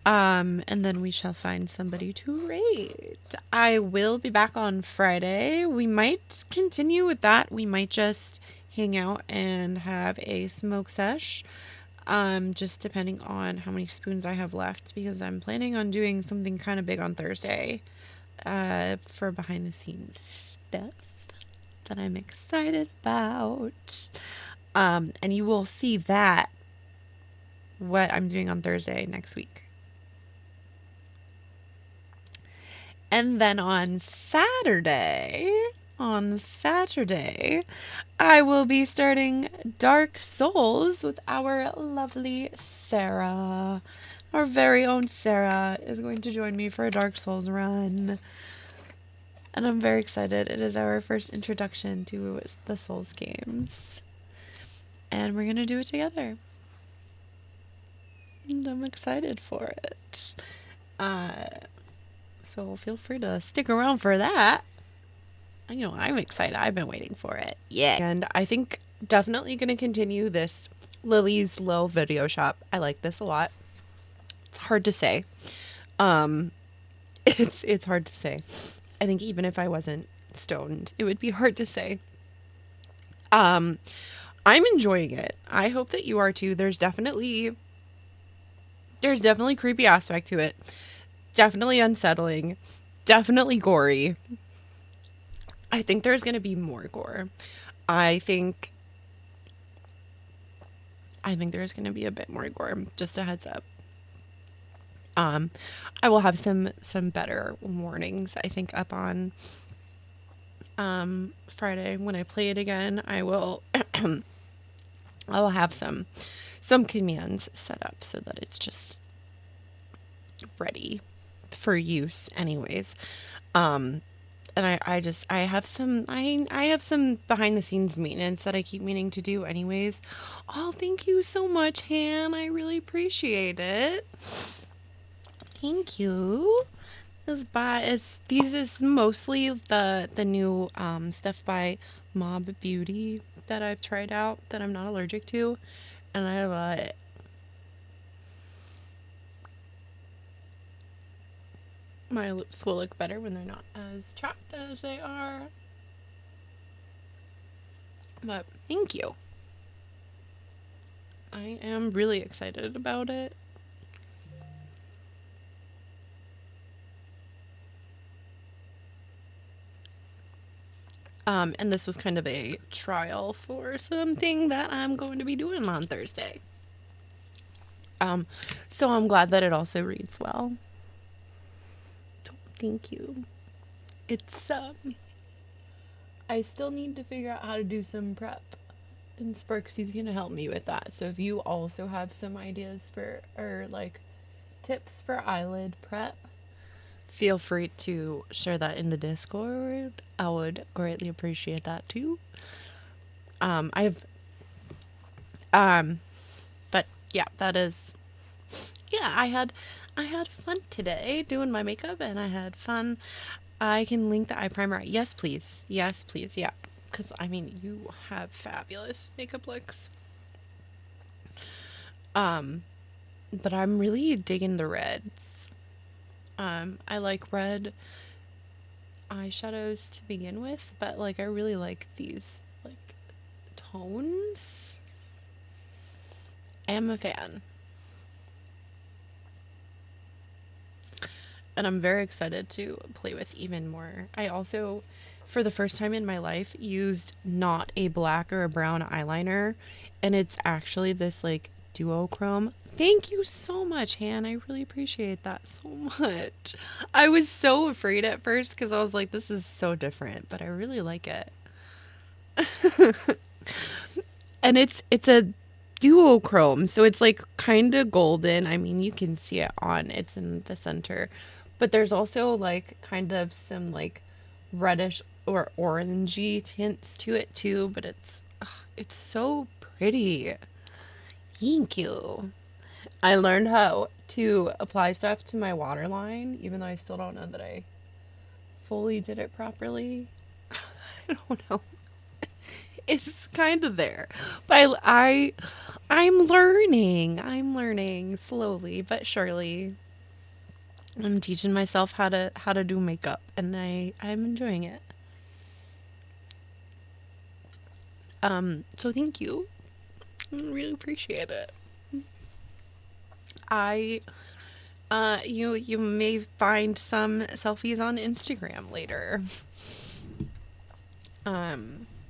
And then we shall find somebody to rate. I will be back on Friday. We might continue with that. We might just hang out and have a smoke sesh. Just depending on how many spoons I have left, because I'm planning on doing something kind of big on Thursday, for behind the scenes stuff that I'm excited about. And you will see that, what I'm doing on Thursday next week. And then on Saturday, I will be starting Dark Souls with our lovely Sarah. Our very own Sarah is going to join me for a Dark Souls run. And I'm very excited. It is our first introduction to the Souls games. And we're going to do it together. And I'm excited for it. So feel free to stick around for that. You know, I'm excited. I've been waiting for it. Yeah. And I think definitely going to continue this Lily's Lil Video Shop. I like this a lot. It's hard to say. It's hard to say. I think even if I wasn't stoned, it would be hard to say. I'm enjoying it. I hope that you are too. There's definitely creepy aspect to it. Definitely unsettling. Definitely gory. I think there's going to be more gore. I think there's going to be a bit more gore. Just a heads up. I will have some better warnings, I think, up on Friday when I play it again. I will have some commands set up so that it's just ready for use anyways. And I have some behind the scenes maintenance that I keep meaning to do anyways. Oh, thank you so much, Han. I really appreciate it. Thank you. These is mostly the new stuff by Mob Beauty that I've tried out that I'm not allergic to, and I love it. My lips will look better when they're not as chapped as they are. But thank you. I am really excited about it. And this was kind of a trial for something that I'm going to be doing on Thursday. So I'm glad that it also reads well. Thank you. It's, I still need to figure out how to do some prep. And Sparksy's gonna help me with that. So if you also have some ideas for, or like tips for eyelid prep, feel free to share that in the Discord. I would greatly appreciate that too. But yeah, that is, yeah, I had fun today doing my makeup, and I had fun. I can link the eye primer. Yes, please. Yes, please. Yeah. Because, I mean, you have fabulous makeup looks. But I'm really digging the reds. I like red eyeshadows to begin with, but, like, I really like these, like, tones. I am a fan. And I'm very excited to play with even more. I also, for the first time in my life, used not a black or a brown eyeliner, and it's actually this like duochrome. Thank you so much, Han. I really appreciate that so much. I was so afraid at first because I was like, this is so different, but I really like it. And it's a duochrome, so it's like kind of golden. I mean, you can see it on, it's in the center, but there's also like kind of some like reddish or orangey tints to it too, but it's so pretty. Thank you. I learned how to apply stuff to my waterline, even though I still don't know that I fully did it properly. I don't know. It's kind of there, but I'm learning. I'm learning slowly but surely. I'm teaching myself how to do makeup, and I'm enjoying it. So thank you. I really appreciate it. I you may find some selfies on Instagram later.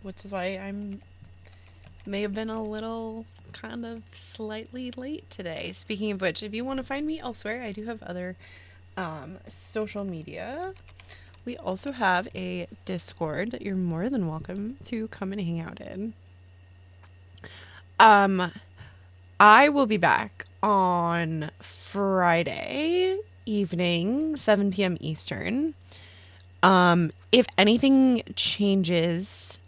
Which is why I'm may have been a little kind of slightly late today. Speaking of which, if you want to find me elsewhere, I do have other social media. We also have a Discord that you're more than welcome to come and hang out in. I will be back on Friday evening, 7 p.m. Eastern. If anything changes,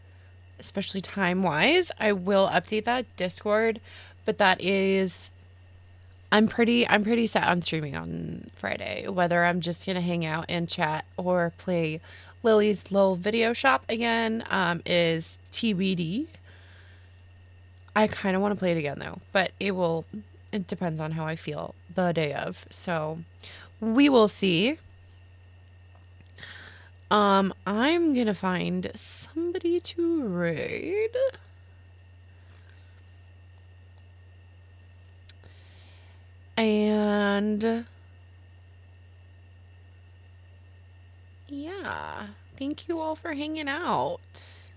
especially time-wise, I will update that Discord, but that is I'm pretty set on streaming on Friday. Whether I'm just gonna hang out and chat or play Lily's Lil Video Shop again is TBD. I kind of want to play it again though, but it depends on how I feel the day of. So we will see. I'm gonna find somebody to raid. And yeah, thank you all for hanging out.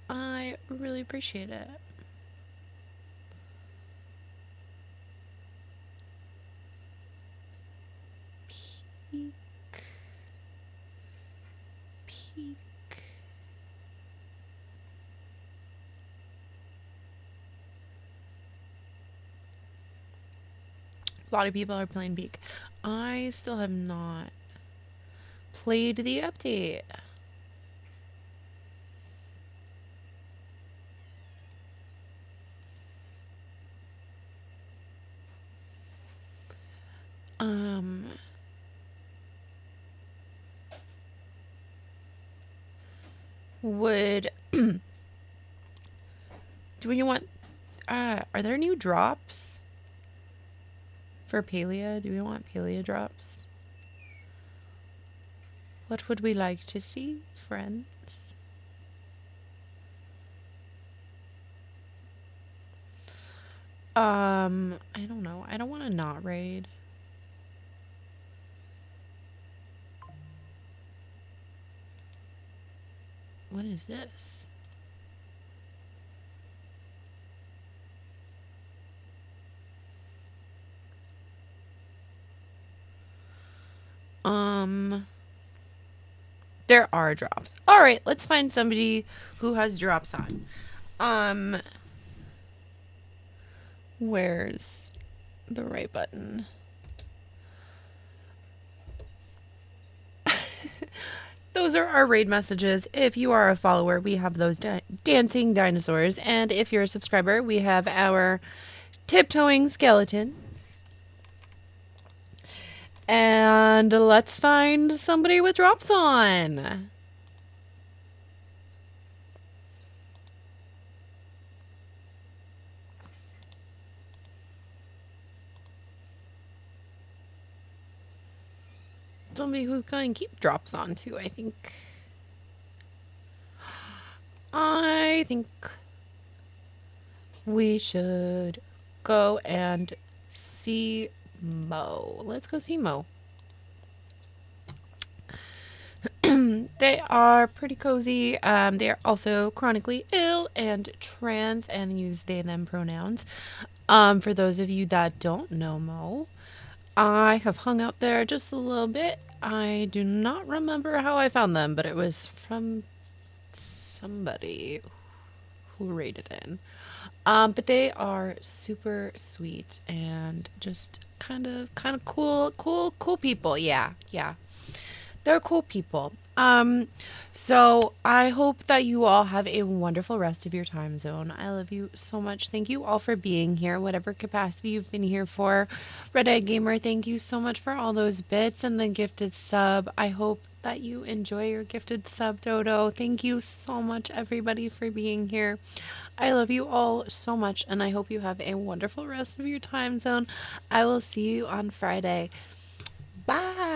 I really appreciate it. Peek. Peek. A lot of people are playing Peek. I still have not played the update. Would do you want are there new drops for Palia? Do we want Palia drops? What would we like to see, friends? I don't know. I don't want to not raid. What is this? There are drops. All right, let's find somebody who has drops on. Where's the right button? Those are our raid messages. If you are a follower, we have those dancing dinosaurs. And if you're a subscriber, we have our tiptoeing skeletons. And let's find somebody with drops on. Somebody who's going to keep drops on too, I think. I think we should go and see Mo. Let's go see Mo. They are pretty cozy. They are also chronically ill and trans and use they them pronouns. For those of you that don't know Mo, I have hung out there just a little bit. I do not remember how I found them, but it was from somebody who raided in. But they are super sweet and just kind of cool people. Yeah. They're cool people. Um, so I hope that you all have a wonderful rest of your time zone. I love you so much. Thank you all for being here, whatever capacity you've been here for. Red Egg Gamer, thank you so much for all those bits and the gifted sub. I hope that you enjoy your gifted sub, Dodo. Thank you so much, everybody, for being here. I love you all so much, and I hope you have a wonderful rest of your time zone. I will see you on Friday. Bye.